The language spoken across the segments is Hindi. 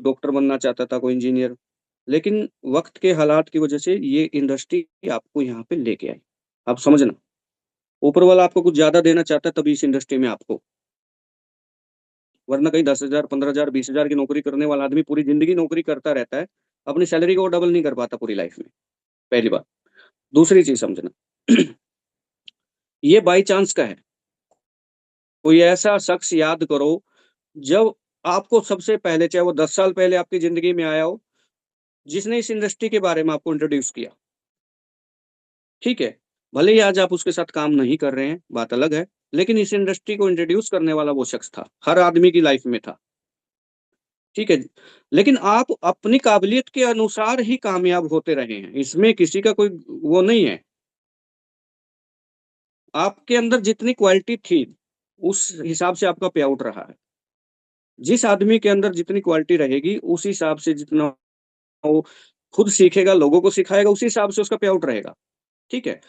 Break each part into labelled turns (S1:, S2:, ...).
S1: डॉक्टर बनना चाहता था, कोई इंजीनियर। लेकिन वक़्त के हालात की वजह से ये इंडस्ट्री आपको यहाँ पे लेके आई। आप समझना, ऊपर वाला आपको कुछ ज़्यादा देना चाहता है तभी इस इंडस्ट्री में आपको, वरना कहीं 10,000, 15,000, 20,000 की नौकरी करने वाला आदमी पूरी ज़िंदगी नौकरी करता रहता है, अपनी सैलरी को वो डबल नहीं कर पाता पूरी लाइफ़ में, पहली बात। दूसरी चीज़ समझना, ये बाय चांस का है। कोई ऐसा शख्स याद करो, जब आपको सबसे पहले, चाहे वो 10 साल पहले आपकी ज़िंदगी में आया हो, जिसने इस इंडस्ट्री के बारे में आपको इंट्रोड्यूस किया, ठीक है? भले ही आज आप उसके साथ काम नहीं कर रहे हैं, बात अलग है, लेकिन इस इंडस्ट्री को इंट्रोड्यूस करने वाला वो शख्स था, हर आदमी की लाइफ़ में था, ठीक है? लेकिन आप अपनी काबिलियत के अनुसार ही कामयाब होते रहे हैं, इसमें किसी का कोई वो नहीं है। आपके अंदर जितनी क्वालिटी थी, उस हिसाब से आपका पे आउट रहा है। जिस आदमी के अंदर जितनी क्वालिटी रहेगी, उस हिसाब से जितना वो खुद सीखेगा, लोगों को सिखाएगा, उसी हिसाब से उसका पे आउट रहेगा, ठीक है?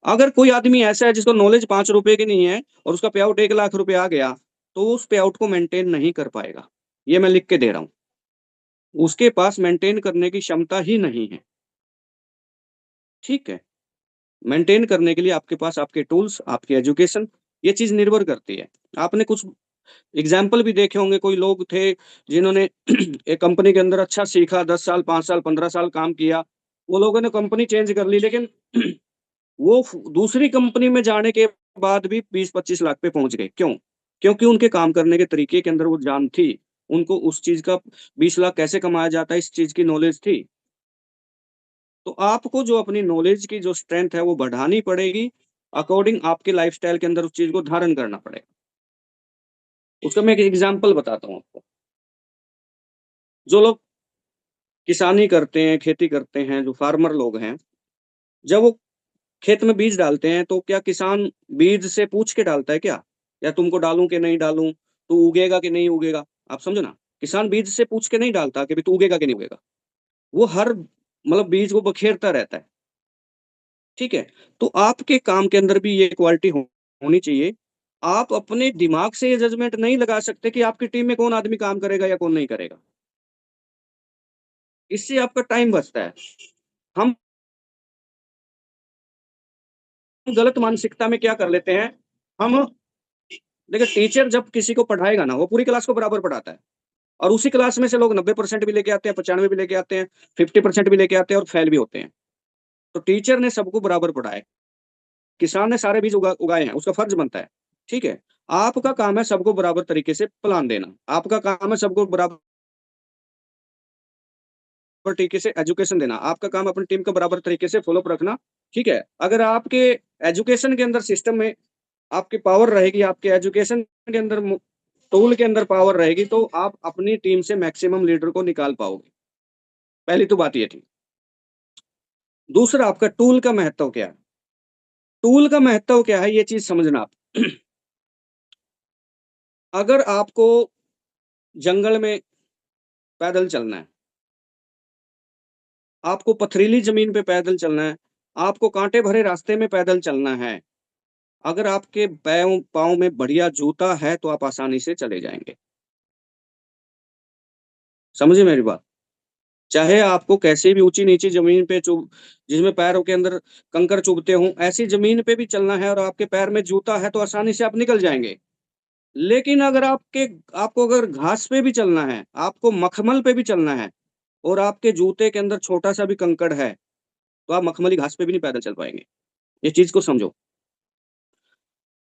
S1: अगर कोई आदमी ऐसा है जिसको नॉलेज ₹5 की नहीं है और उसका पे आउट ₹1,00,000 आ गया, तो वो उस पे आउट को मेंटेन नहीं कर पाएगा। ये मैं लिख के दे रहा हूँ। उसके पास मेंटेन करने की क्षमता ही नहीं है, ठीक है? मेंटेन करने के लिए आपके पास आपके टूल्स, आपकी एजुकेशन, ये चीज़ निर्भर करती है। आपने कुछ एग्ज़ाम्पल भी देखे होंगे, कोई लोग थे जिन्होंने एक कंपनी के अंदर अच्छा सीखा, 10 साल, 5 साल, 15 साल काम किया। वो लोगों ने कंपनी चेंज कर ली, लेकिन वो दूसरी कंपनी में जाने के बाद भी 20-25 लाख पे पहुँच गए। क्यों? क्योंकि उनके काम करने के तरीके के अंदर वो जान थी। उनको उस चीज़ का 20 लाख कैसे कमाया जाता है, इस चीज़ की नॉलेज थी। तो आपको जो अपनी नॉलेज की जो स्ट्रेंथ है वो बढ़ानी पड़ेगी, अकॉर्डिंग आपके लाइफ़स्टाइल के अंदर उस चीज़ को धारण करना पड़ेगा। उसका मैं एक एग्ज़ाम्पल बताता हूँ आपको। जो लोग किसानी करते हैं, खेती करते हैं, जो फार्मर लोग हैं, जब वो खेत में बीज डालते हैं, तो क्या किसान बीज से पूछ के डालता है क्या? या तुमको डालूँ कि नहीं डालूँ? तू उगेगा कि नहीं उगेगा? आप समझो ना, किसान बीज से पूछ के नहीं डालता कि भई तू उगेगा कि नहीं उगेगा? वो हर मतलब बीज को बखेरता रहता है, ठीक है? तो आपके काम के अंदर भी ये क्वालिटी होनी चाहिए। आप अपने दिमाग से ये जजमेंट नहीं लगा सकते कि आपकी टीम में कौन आदमी काम करेगा या कौन नहीं करेगा। इससे आपका टाइम बचता है। हम गलत मानसिकता में क्या कर लेते हैं, हम देखिए टीचर जब किसी को पढ़ाएगा ना, वो पूरी क्लास को बराबर पढ़ाता है और उसी क्लास में से लोग 90% भी लेके आते हैं, 95 भी लेके आते हैं, 50% भी लेके आते हैं और फेल भी होते हैं। तो टीचर ने सबको बराबर पढ़ाया है, किसान ने सारे बीज उगाए हैं, उसका फर्ज बनता है, ठीक है? आपका काम है सबको बराबर तरीके से प्लान देना, आपका काम है सबको बराबर तरीके से एजुकेशन देना, आपका काम अपनी टीम को बराबर तरीके से फ़ॉलो अप रखना, ठीक है? अगर आपके एजुकेशन के अंदर सिस्टम में आपकी पावर रहेगी, आपके एजुकेशन के अंदर टूल के अंदर पावर रहेगी, तो आप अपनी टीम से मैक्सिमम लीडर को निकाल पाओगे। पहली तो बात ये थी। दूसरा, आपका टूल का महत्व क्या है? टूल का महत्व क्या है, ये चीज़ समझना आप। अगर आपको जंगल में पैदल चलना है, आपको पथरीली ज़मीन पे पैदल चलना है, आपको काँटे भरे रास्ते में पैदल चलना है, अगर आपके पैरों पाँव में बढ़िया जूता है, तो आप आसानी से चले जाएँगे। समझे मेरी बात? चाहे आपको कैसी भी ऊँची-नीची ज़मीन पे जिसमें पैरों के अंदर कंकड़ चुभते हों, ऐसी ज़मीन पे भी चलना है और आपके पैर में जूता है, तो आसानी से आप निकल जाएँगे। लेकिन अगर आपको अगर घास पे भी चलना है, आपको मखमल पे भी चलना है और आपके जूते के अंदर छोटा-सा भी कंकड़ है, तो आप मखमली घास पे भी नहीं पैदल चल पाएँगे। ये चीज़ को समझो।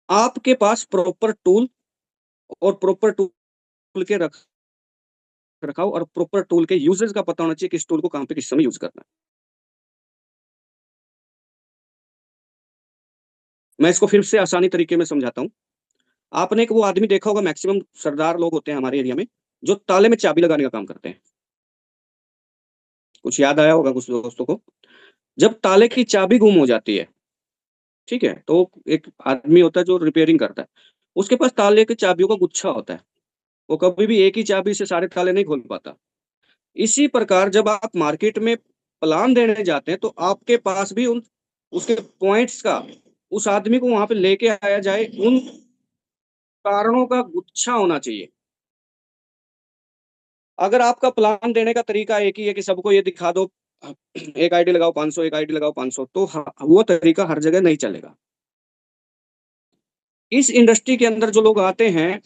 S1: आपके पास प्रॉपर टूल और प्रॉपर टूल के रख-रखाव और प्रॉपर टूल के यूसेज का पता होना चाहिए, किस टूल को कहाँ पे किस समय यूज़ करना है। मैं इसको फिर से आसानी तरीके में समझाता हूँ। आपने एक वो आदमी देखा होगा, मैक्सिमम सरदार लोग होते हैं हमारे एरिया में, जो ताले में चाबी लगाने का काम करते हैं। कुछ याद आया होगा कुछ दोस्तों को। जब ताले की चाबी गुम हो जाती है, ठीक है? तो एक आदमी होता है जो रिपेयरिंग करता है। उसके पास ताले की चाबियों का गुच्छा होता है। वो कभी भी एक ही चाबी से सारे ताले नहीं खोल पाता। इसी प्रकार जब आप मार्केट में प्लान देने जाते हैं, तो आपके पास भी उन उसके पॉइंट्स का, उस आदमी को वहाँ पे लेके आया जाए, उन कारणों का गुच्छा होना चाहिए। अगर आपका प्लान देने का तरीका एक ही है कि सबको ये दिखा दो, एक आईडी लगाओ 500, एक आईडी लगाओ 500, तो वो तरीका हर जगह नहीं चलेगा। इस इंडस्ट्री के अंदर जो लोग आते हैं,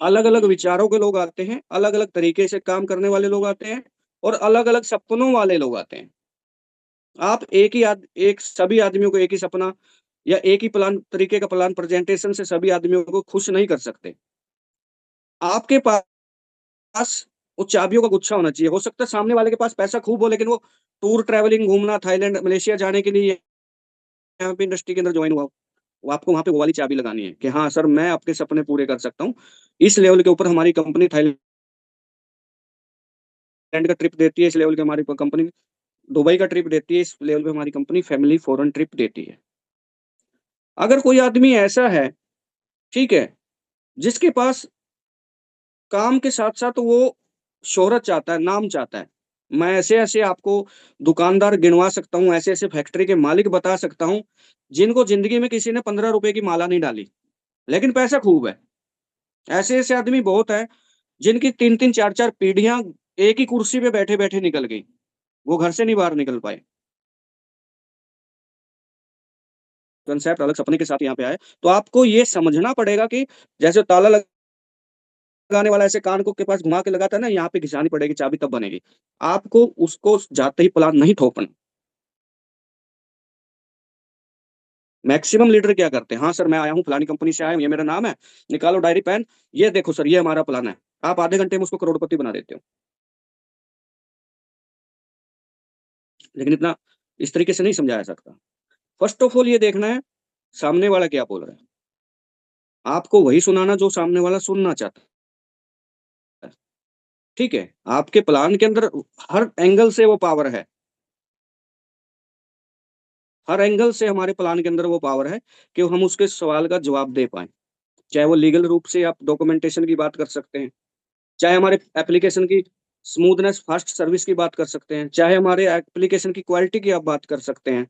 S1: अलग-अलग विचारों के लोग आते हैं, अलग-अलग तरीके से काम करने वाले लोग आते हैं और अलग-अलग सपनों वाले लोग आते हैं। आप एक सभी आदमियों को एक ही सपना या एक ही प्लान तरीके का प्लान प्रेजेंटेशन से सभी आदमियों को खुश नहीं कर सकते। आपके पास वो चाबियों का गुच्छा होना चाहिए। हो सकता है सामने वाले के पास पैसा खूब हो, लेकिन वो टूर ट्रैवलिंग घूमना, थाईलैंड, मलेशिया जाने के लिए यहाँ पे इंडस्ट्री के अंदर जॉइन हुआ हो। वो आपको वहाँ पे वो वाली चाबी लगानी है कि हाँ सर, मैं आपके सपने पूरे कर सकता हूँ। इस लेवल के ऊपर हमारी कंपनी थाईलैंड का ट्रिप देती है, इस लेवल की हमारी कंपनी दुबई का ट्रिप देती है, इस लेवल पे हमारी कंपनी फैमिली फॉरेन ट्रिप देती है। अगर कोई आदमी ऐसा है, ठीक है, जिसके पास काम के साथ-साथ वो शोहरत चाहता है, नाम चाहता है। मैं ऐसे-ऐसे आपको दुकानदार गिनवा सकता हूँ, ऐसे-ऐसे फैक्ट्री के मालिक बता सकता हूँ, जिनको ज़िंदगी में किसी ने ₹15 की माला नहीं डाली, लेकिन पैसा खूब है। ऐसे-ऐसे आदमी बहुत हैं, जिनकी 3-3 4-4 पीढ़ियाँ एक ही कुर्सी पे बैठे-बैठे निकल गई। वो घर से नहीं बाहर निकल पाए। कॉन्सेप्ट अलग सपने के साथ यहाँ पे आए, तो आपको ये समझना पड़ेगा कि जैसे ताला लगाने वाला ऐसे कान को के पास घुमा के लगाता है ना, यहाँ पे घिसानी पड़ेगी चाबी तब बनेगी। आपको उसको जाते ही प्लान नहीं थोपना। मैक्सिमम लीडर क्या करते हैं, हाँ सर मैं आया हूँ फलानी कंपनी से आया हूँ, ये मेरा नाम है, निकालो डायरी पेन, ये देखो सर ये हमारा प्लान है। आप आधे घंटे में उसको करोड़पति बना देते हो। लेकिन इतना इस तरीके से नहीं समझाया जा सकता। फर्स्ट ऑफ ऑल ये देखना है, सामने वाला क्या बोल रहा है। आपको वही सुनाना जो सामने वाला सुनना चाहता है। ठीक है? आपके प्लान के अंदर हर एंगल से वो पावर है। हर एंगल से हमारे प्लान के अंदर वो पावर है कि हम उसके सवाल का जवाब दे पाएँ। चाहे वो लीगल रूप से आप डॉक्यूमेंटेशन की बात कर सकते हैं, चाहे हमारे एप्लीकेशन की स्मूथनेस, फास्ट सर्विस की बात कर सकते हैं, चाहे हमारे एप्लीकेशन की क्वालिटी की आप बात कर सकते हैं।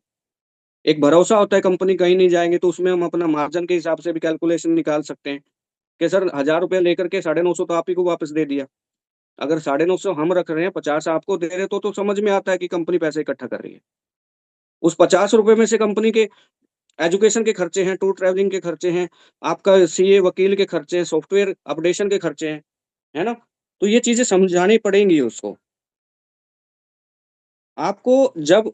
S1: एक भरोसा होता है कंपनी कहीं नहीं जाएँगे तो उसमें हम अपना मार्जिन के हिसाब से भी कैलकुलेशन निकाल सकते हैं, कि सर ₹1000 लेकर के 950 तो आप ही को वापस दे दिया। अगर 950 हम रख रहे हैं, 50 आपको दे रहे हैं तो समझ में आता है कि कंपनी पैसे इकट्ठा कर रही है। उस ₹50 में से कंपनी के एजुकेशन के खर्चे हैं, टूर ट्रैवलिंग के खर्चे हैं, आपका सीए वकील के खर्चे हैं, सॉफ्टवेयर अपडेशन के खर्चे हैं, है ना? तो ये चीज़ें समझानी पड़ेंगी उसको। आपको जब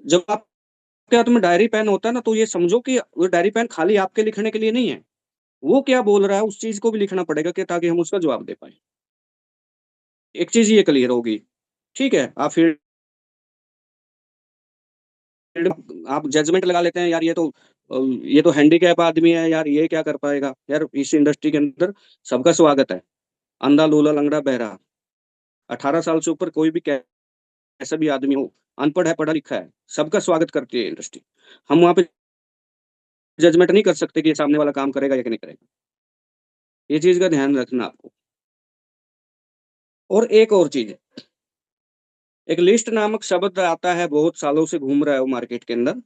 S1: जब आपके हाथ में डायरी पेन होता है ना, तो ये समझो कि वो डायरी पेन खाली आपके लिखने के लिए नहीं है। वो क्या बोल रहा है, उस चीज़ को भी लिखना पड़ेगा कि ताकि हम उसका जवाब दे पाएँ। एक चीज़ ये क्लियर होगी, ठीक है? आप जजमेंट लगा लेते हैं, यार ये तो हैंडीकैप आदमी है, यार ये क्या कर पाएगा? यार इस इंडस्ट्री के अंदर सबका स्वागत है। अंधा, लूला, लंगड़ा, बहरा, 18 साल से ऊपर कोई भी कैसा भी आदमी हो, अनपढ़ है, पढ़ा-लिखा है, सबका स्वागत करती है इंडस्ट्री। हम वहाँ पे जजमेंट नहीं कर सकते कि ये सामने वाला काम करेगा या कि नहीं करेगा। ये चीज़ का ध्यान रखना आपको। और एक और चीज़, एक लिस्ट नामक शब्द आता है, बहुत सालों से घूम रहा है वो मार्केट के अंदर,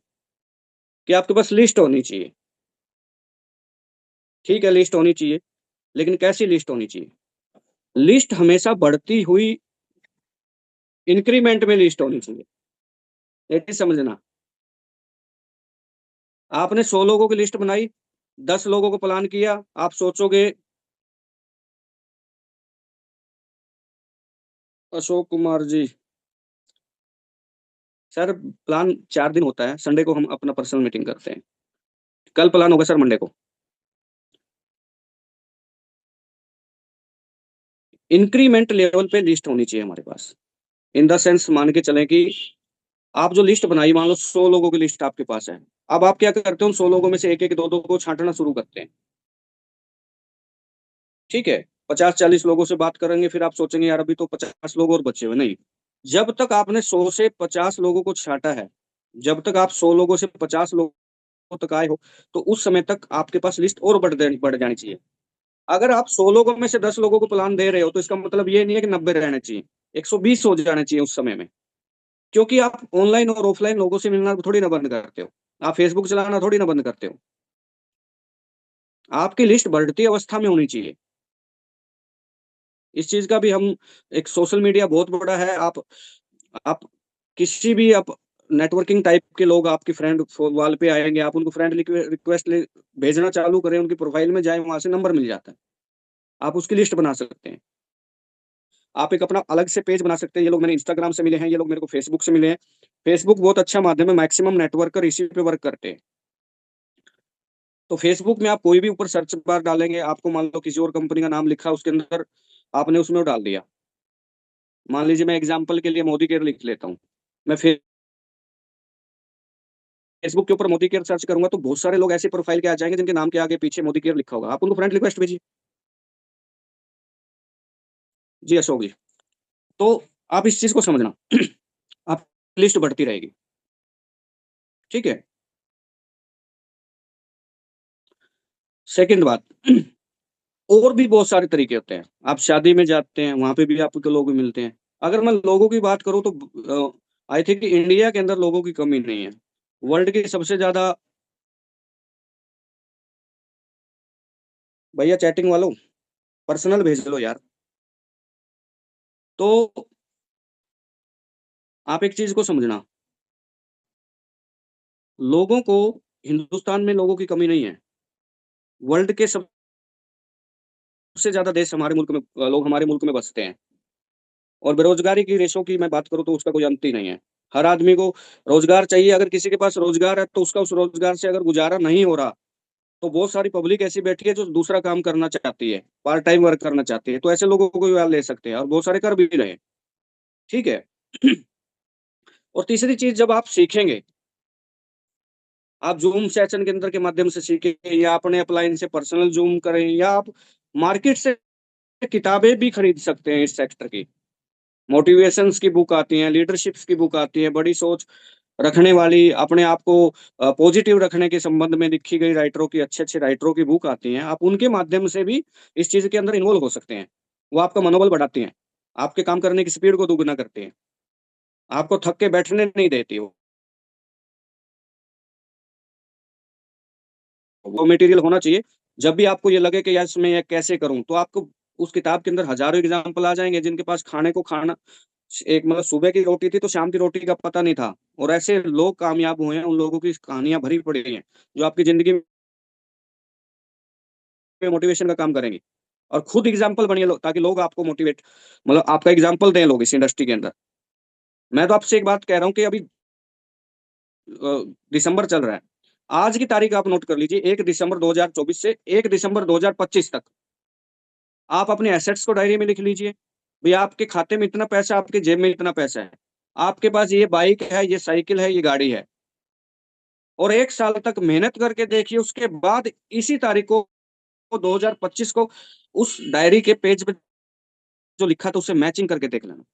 S1: कि आपके पास लिस्ट होनी चाहिए। ठीक है, लिस्ट होनी चाहिए, लेकिन कैसी लिस्ट होनी चाहिए? लिस्ट हमेशा बढ़ती हुई इंक्रीमेंट में लिस्ट होनी चाहिए। ये चीज़ समझना। आपने 100 लोगों की लिस्ट बनाई, 10 लोगों को प्लान किया, आप सोचोगे अशोक कुमार जी, सर प्लान 4 दिन होता है, संडे को हम अपना पर्सनल मीटिंग करते हैं। कल प्लान होगा सर मंडे को। इंक्रीमेंट लेवल पे लिस्ट होनी चाहिए हमारे पास। इन द सेंस मान के चलें कि आप जो लिस्ट बनाई, मान लो 100 लोगों की लिस्ट आपके पास है। अब आप क्या करते हो, उन 100 लोगों में से 1-1, 2-2 को छाँटना शुरू करते हैं। ठीक है? 50-40 लोगों से बात करेंगे, फिर आप सोचेंगे यार अभी तो 50 लोग और बचे हुए, नहीं। जब तक आपने 100 से 50 लोगों को छाँटा है, जब तक आप 100 लोगों से 50 लोगों तक आए हो, तो उस समय तक आपके पास लिस्ट और बढ़ जानी चाहिए। अगर आप 100 लोगों में से 10 लोगों को प्लान दे रहे हो, तो इसका मतलब ये नहीं है कि 90 रहने चाहिए, 120 हो जाने चाहिए उस समय में। क्योंकि आप ऑनलाइन और ऑफलाइन लोगों से मिलना थोड़ी ना बंद करते हो। आप फेसबुक चलाना थोड़ी ना बंद करते हो। आपकी लिस्ट बढ़ती अवस्था में होनी चाहिए। इस चीज़ का भी हम एक सोशल मीडिया बहुत बड़ा है। आप किसी भी आप नेटवर्किंग टाइप के लोग आपकी फ्रेंड वॉल पे आएँगे, आप उनको फ्रेंड रिक्वेस्ट भेजना चालू करें, उनकी प्रोफ़ाइल में जाएँ, वहाँ से नंबर मिल जाता है। आप उसकी लिस्ट बना सकते हैं। आप एक अपना अलग से पेज बना सकते हैं, ये लोग मैंने इंस्टाग्राम से मिले हैं, ये लोग मेरे को फेसबुक से मिले हैं। फेसबुक बहुत अच्छा माध्यम है, मैक्सिमम नेटवर्कर इसी पे वर्क करते हैं। तो फेसबुक में आप कोई भी ऊपर सर्च बार डालेंगे, आपको मान लो किसी और कंपनी का नाम लिखा, उसके अंदर आपने उसमें वो डाल दिया। मान लीजिए मैं एग्ज़ाम्पल के लिए मोदी केयर लिख लेता हूँ। मैं फेसबुक के ऊपर मोदी केयर सर्च करूँगा तो बहुत सारे लोग ऐसे प्रोफ़ाइल के आ जाएँगे जिनके नाम के आगे पीछे मोदी केयर लिखा होगा। आप उनको फ्रेंड रिक्वेस्ट भेजिए। जी, अशोक जी। तो आप इस चीज़ को समझना। आप लिस्ट बढ़ती रहेगी, ठीक है? सेकंड बात, और भी बहुत सारे तरीके होते हैं। आप शादी में जाते हैं, वहाँ पे भी आपको लोग मिलते हैं। अगर मैं लोगों की बात करूँ तो आई थिंक इंडिया के अंदर लोगों की कमी नहीं है। वर्ल्ड की सबसे ज़्यादा भैया चैटिंग वालों, पर्सनल भेज लो यार। तो आप एक चीज़ को समझना, लोगों को हिंदुस्तान में लोगों की कमी नहीं है। वर्ल्ड के सबसे ज़्यादा देश हमारे मुल्क में लोग हमारे मुल्क में बसते हैं। और बेरोज़गारी की रेशो की मैं बात करूँ तो उसका कोई अंत ही नहीं है। हर आदमी को रोज़गार चाहिए, अगर किसी के पास रोज़गार है तो उसका उस रोज़गार से अगर गुज़ारा नहीं हो रहा, तो बहुत सारी पब्लिक ऐसी बैठी है जो दूसरा काम करना चाहती है, पार्ट टाइम वर्क करना चाहती है, तो ऐसे लोगों को भी आप ले सकते हैं और बहुत सारे कर भी रहे हैं, ठीक है? और तीसरी चीज़ जब आप सीखेंगे, आप ज़ूम सेशन के अंदर के माध्यम से सीखें या अपने अपलाइन से पर्सनल ज़ूम करें या आप मार्केट से किताबें भी खरीद सकते हैं इस सेक्टर की। मोटिवेशंस की बुक आती हैं, लीडरशिप्स की बुक आती है, बड़ी सोच रखने वाली, अपने आप को पॉजिटिव रखने के संबंध में लिखी गई राइटरों की अच्छे-अच्छे राइटरों की बुक आती हैं। आप उनके माध्यम से भी इस चीज़ के अंदर इन्वॉल्व हो सकते हैं। वो आपका मनोबल बढ़ाती हैं, आपके काम करने की स्पीड को दोगुना करती हैं, आपको थक के बैठने नहीं देती वो। वो मटेरियल होना चाहिए, जब भी आपको ये लगे कि यार इसमें ये कैसे करूँ? तो आपको उस किताब के अंदर हज़ारों एग्ज़ाम्पल आ जाएँगे जिनके पास खाने को खाना एक मतलब सुबह की रोटी थी तो शाम की रोटी का पता नहीं था और ऐसे लोग कामयाब हुए हैं, उन लोगों की कहानियाँ भरी पड़ी हैं, जो आपकी ज़िंदगी में मोटिवेशन का काम करेंगी और खुद एग्ज़ाम्पल बनिए लो ताकि लोग आपको मोटिवेट मतलब आपका एग्ज़ाम्पल दें लोग इस इंडस्ट्री के अंदर। मैं तो आपसे एक बात कह रहा हूँ कि अभी दिसंबर चल रहा है। आज की तारीख आप नोट कर लीजिए 1 दिसंबर 2024 से 1 दिसंबर 2025 तक। आप अपने एसेट्स को डायरी में लिख लीजिए। भई आपके खाते में इतना पैसा, आपकी जेब में इतना पैसा है। आपके पास ये बाइक है, ये साइकिल है, ये गाड़ी है और 1 साल तक मेहनत करके देखिए उसके बाद इसी तारीख को 2025 को उस डायरी के पेज पे जो लिखा था उससे मैचिंग करके देख लेना।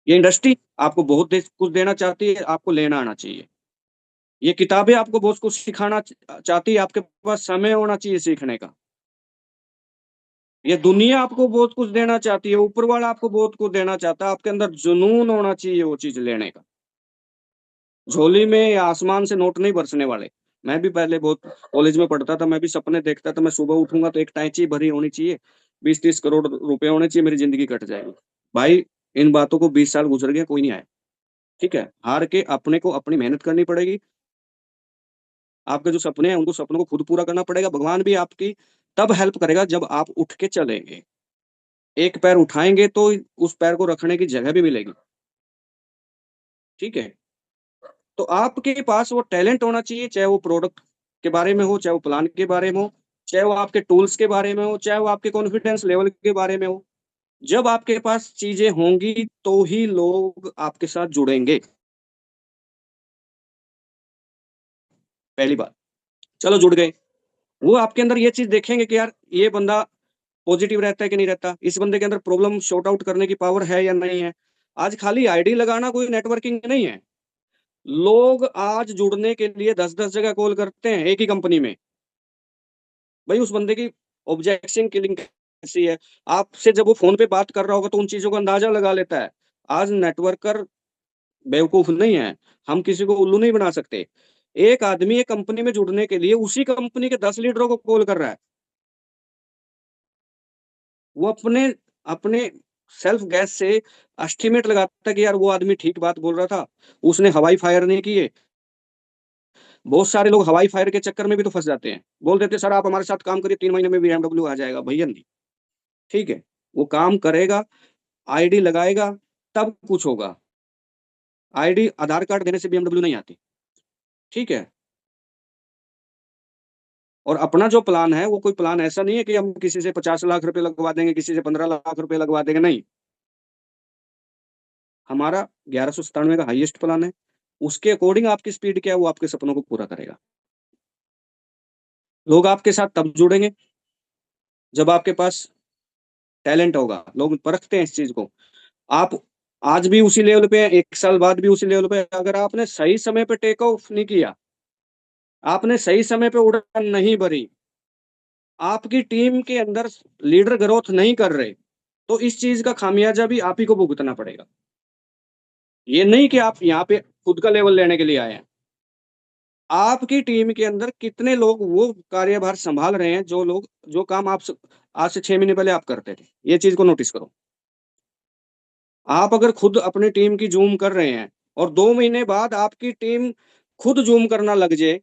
S1: ये इंडस्ट्री आपको बहुत दे कुछ देना चाहती है, आपको लेना आना चाहिए। ये किताबें आपको बहुत कुछ सिखाना चाहती है, आपके पास समय होना चाहिए सीखने का। ये दुनिया आपको बहुत कुछ देना चाहती है, ऊपर वाला आपको बहुत कुछ देना चाहता है, आपके अंदर जुनून होना चाहिए वो चीज़ लेने का। झोली में या आसमान से नोट नहीं बरसने वाले। मैं भी पहले बहुत कॉलेज में पढ़ता था, मैं भी सपने देखता था, मैं सुबह उठूँगा तो एक टैंची भरी होनी चाहिए, 20-30 करोड़ रुपए होने चाहिए, मेरी ज़िंदगी कट जाएगी। भाई, इन बातों को 20 साल गुज़र गए, कोई नहीं आया, ठीक है? हार के अपने को अपनी मेहनत करनी पड़ेगी, आपके जो सपने हैं, उनको सपनों को खुद पूरा करना पड़ेगा, भगवान भी आपकी तब हेल्प करेगा जब आप उठ के चलेंगे। एक पैर उठाएँगे तो उस पैर को रखने की जगह भी मिलेगी, ठीक है? तो आपके पास वो टैलेंट होना चाहिए, चाहे वो प्रोडक्ट के बारे में हो, चाहे वो प्लान के बारे में हो, चाहे वो आपके टूल्स के बारे में हो, चाहे वो आपके कॉन्फिडेंस लेवल के बारे में हो। जब आपके पास चीज़ें होंगी, तो ही लोग आपके साथ जुड़ेंगे, पहली बात। चलो जुड़ गए, वो आपके अंदर ये चीज़ देखेंगे कि यार ये बंदा पॉज़िटिव रहता है कि नहीं रहता? इस बंदे के अंदर प्रॉब्लम सॉर्ट आउट करने की पावर है या नहीं है? आज खाली आईडी लगाना कोई नेटवर्किंग नहीं है। लोग आज जुड़ने के लिए 10-10 जगह कॉल करते हैं एक ही कंपनी में। भाई उस बंदे की ऑब्जेक्शन किलिंग कैसी है? आपसे जब वो फ़ोन पे बात कर रहा होगा तो उन चीज़ों का अंदाज़ा लगा लेता है। आज नेटवर्कर बेवकूफ़ नहीं है, हम किसी को उल्लू नहीं बना सकते। एक आदमी एक कंपनी में जुड़ने के लिए उसी कंपनी के 10 लीडरों को कॉल कर रहा है। वो अपने अपने सेल्फ गैस से एस्टिमेट लगाता है कि यार वो आदमी ठीक बात बोल रहा था, उसने हवाई फायर नहीं किए। बहुत सारे लोग हवाई फायर के चक्कर में भी तो फँस जाते हैं। बोल देते हैं सर आप हमारे साथ काम करिए 3 महीने में बीएमडब्ल्यू आ जाएगा। भैया नहीं, ठीक है? वो काम करेगा, आईडी लगाएगा, तब कुछ होगा। आईडी आधार कार्ड देने से बीएमडब्ल्यू नहीं आती, ठीक है? और अपना जो प्लान है, वो कोई प्लान ऐसा नहीं है कि हम किसी से 50 लाख रुपए लगवा देंगे, किसी से 15 लाख रुपए लगवा देंगे, नहीं। हमारा 1197 का हाईएस्ट प्लान है। उसके अकॉर्डिंग आपकी स्पीड क्या है, वो आपके सपनों को पूरा करेगा। लोग आपके साथ तब जुड़ेंगे, जब आपके पास टैलेंट होगा। लोग परखते हैं इस चीज़ को। आप आज भी उसी लेवल पे हैं, 1 साल बाद भी उसी लेवल पे हैं, अगर आपने सही समय पे टेक ऑफ नहीं किया, आपने सही समय पे उड़ान नहीं भरी, आपकी टीम के अंदर लीडर ग्रोथ नहीं कर रहे, तो इस चीज़ का खामियाज़ा भी आप ही को भुगतना पड़ेगा। ये नहीं कि आप यहाँ पे खुद का लेवल लेने के लिए आए हैं। आपकी टीम के अंदर कितने लोग वो कार्यभार सँभाल रहे हैं, जो काम आप स आज से 6 महीने पहले आप करते थे। ये चीज़ को नोटिस करो। आप अगर खुद अपनी टीम की ज़ूम कर रहे हैं और 2 महीने बाद आपकी टीम खुद ज़ूम करना लग जाए,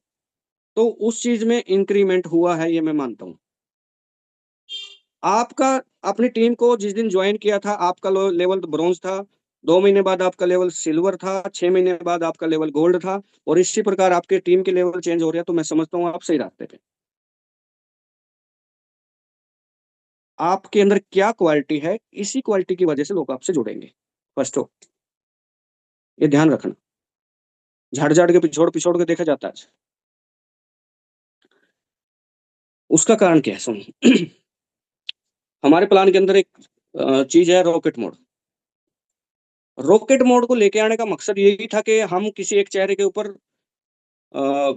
S1: तो उस चीज़ में इंक्रीमेंट हुआ है, ये मैं मानता हूँ। आपका अपनी टीम को जिस दिन जॉइन किया था, आपका लो लेवल ब्रॉन्ज़ था, 2 महीने बाद आपका लेवल सिल्वर था, 6 महीने बाद आपका लेवल गोल्ड था और इसी प्रकार आपके टीम के लेवल चेंज हो रहे हैं, तो मैं समझता हूँ आप सही रास्ते पे। आपके अंदर क्या क्वालिटी है, इसी क्वालिटी की वजह से लोग आपसे जुड़ेंगे। फर्स्ट हो, ये ध्यान रखना। झाड़-झाड़ के पिछोड़-पिछोड़ के देखा जाता है आज। उसका कारण क्या है सुनो। हमारे प्लान के अंदर एक चीज़ है रॉकेट मोड। रॉकेट मोड को लेके आने का मकसद यही था कि हम किसी एक चेहरे के ऊपर अ,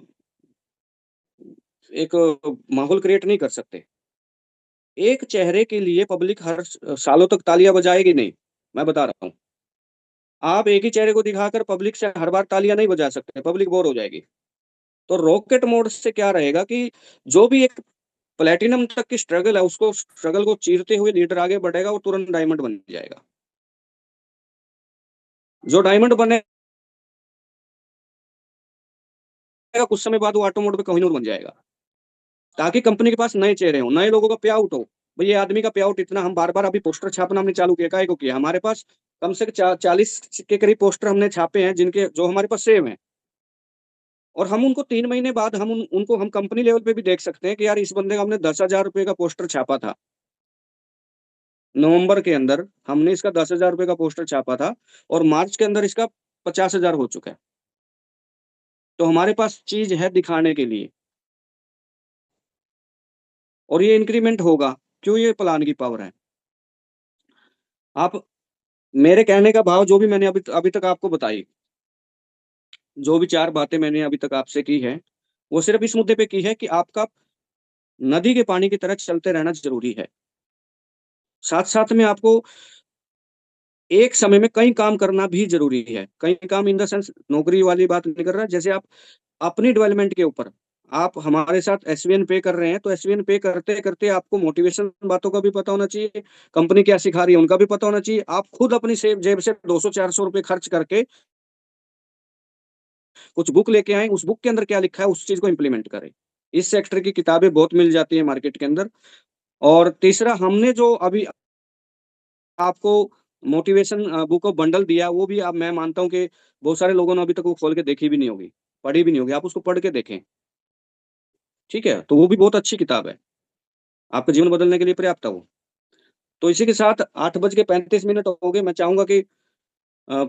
S1: एक माहौल क्रिएट नहीं कर सकते। एक चेहरे के लिए पब्लिक हर सालों तक तालियाँ बजाएगी नहीं, मैं बता रहा हूँ। आप एक ही चेहरे को दिखाकर पब्लिक से हर बार तालियाँ नहीं बजा सकते, पब्लिक बोर हो जाएगी। तो रॉकेट मोड से क्या रहेगा कि जो भी एक प्लैटिनम तक की स्ट्रगल है, उसको स्ट्रगल को चीरते हुए लीडर आगे बढ़ेगा, वो तुरंत डायमंड बन जाएगा। जो डायमंड बनेगा कुछ समय बाद वो ऑटो मोड पे कोहिनूर बन जाएगा। ताकि कंपनी के पास नए चेहरे हों, नए लोगों का पे आउट हो। भई ये आदमी का पे आउट इतना हम बार-बार अभी पोस्टर छापना हमने चालू किया, काहे को किया? हमारे पास कम से चा 40 के करीब पोस्टर हमने छापे हैं जिनके जो हमारे पास सेव हैं। और हम उनको 3 महीने बाद हम उनको हम कंपनी लेवल पे भी देख सकते हैं कि यार इस बंदे का हमने ₹10,000 का पोस्टर छापा था। नवंबर के अंदर हमने इसका ₹10,000 का पोस्टर छापा था और मार्च के अंदर इसका 50,000 हो चुका है। तो हमारे पास चीज़ है दिखाने के लिए और ये इंक्रीमेंट होगा। क्यों? ये प्लान की पावर है। आप मेरे कहने का भाव जो भी मैंने अभी अभी तक आपको बताई, जो भी 4 बातें मैंने अभी तक आपसे की हैं, वो सिर्फ़ इस मुद्दे पे की है कि आपका नदी के पानी की तरह चलते रहना ज़रूरी है। साथ-साथ में आपको एक समय में कई काम करना भी ज़रूरी है। कई काम इन द सेंस नौकरी वाली बात नहीं कर रहा, जैसे आप अपनी डेवलपमेंट के ऊपर, आप हमारे साथ एसवीएन पे कर रहे हैं, तो एसवीएन पे करते-करते आपको मोटिवेशन बातों का भी पता होना चाहिए, कंपनी क्या सिखा रही है, उनका भी पता होना चाहिए। आप खुद अपनी जेब से 200-400 रुपए खर्च करके कुछ बुक लेके आएँ, उस बुक के अंदर क्या लिखा है, उस चीज़ को इम्प्लीमेंट करें। इस सेक्टर की किताबें बहुत मिल जाती हैं मार्केट के अंदर। और तीसरा हमने जो अभी आपको मोटिवेशन बुक ऑफ बंडल दिया, वो भी अब मैं मानता हूँ कि बहुत सारे लोगों ने अभी तक वो खोल के देखी भी नहीं होगी, पढ़ी भी नहीं होगी। आप उसको पढ़ के देखें, ठीक है? तो वो भी बहुत अच्छी किताब है। आपका जीवन बदलने के लिए पर्याप्त है वो। तो इसी के साथ 8 बज के 35 मिनट हो गए। मैं चाहूँगा कि अ,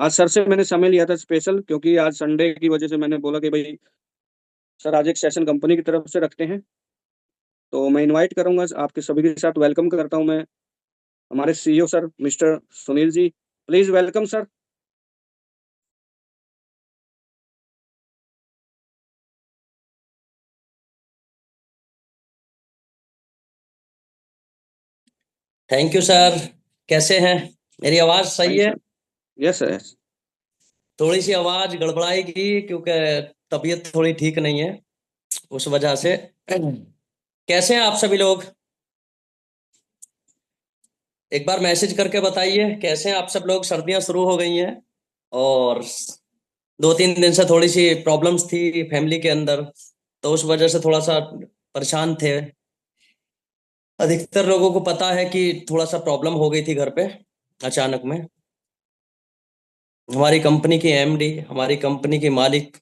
S1: आज सर से मैंने समय लिया था स्पेशल, क्योंकि आज संडे की वजह से मैंने बोला कि भई सर आज एक सेशन कंपनी की तरफ से रखते हैं। तो मैं इनवाइट करूँगा आपके सभी के साथ वेलकम करता हूँ मैं हमारे CEO sir mister Sunil ji. Please welcome sir.
S2: Thank you sir. कैसे हैं? मेरी आवाज सही
S1: थैंक्स
S2: है?
S1: सर। Yes sir, yes.
S2: थोड़ी सी आवाज गड़बड़ाएगी क्योंकि तबीयत थोड़ी ठीक नहीं है, उस वजह से। कैसे हैं आप सभी लोग? एक बार मैसेज करके बताइए कैसे हैं आप सब लोग। सर्दियां शुरू हो गई हैं और 2-3 दिन से थोड़ी सी प्रॉब्लम्स थी फैमिली के अंदर, तो उस वजह से थोड़ा सा परेशान थे। अधिकतर लोगों को पता है कि थोड़ा सा प्रॉब्लम हो गई थी घर पे अचानक में। हमारी कंपनी की एमडी, हमारी कंपनी की मालिक,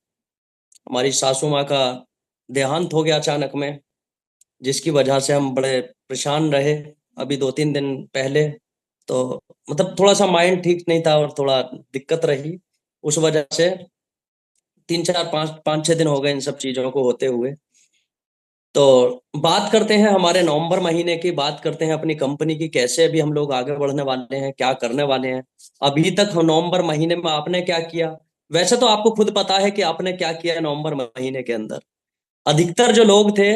S2: हमारी सासू माँ का देहांत हो गया अचानक में, जिसकी वजह से हम बड़े परेशान रहे अभी 2-3 दिन पहले। तो मतलब थोड़ा सा माइंड ठीक नहीं था और थोड़ा दिक्कत रही उस वजह से। 3-4-5-5-6 दिन हो गए इन सब चीजों को होते हुए। तो बात करते हैं हमारे नवंबर महीने की, बात करते हैं अपनी कंपनी की, कैसे अभी हम लोग आगे बढ़ने वाले हैं, क्या करने वाले हैं। अभी तक नवंबर महीने में आपने क्या किया? वैसे तो आपको खुद पता है कि आपने क्या किया नवंबर महीने के अंदर। अधिकतर जो लोग थे,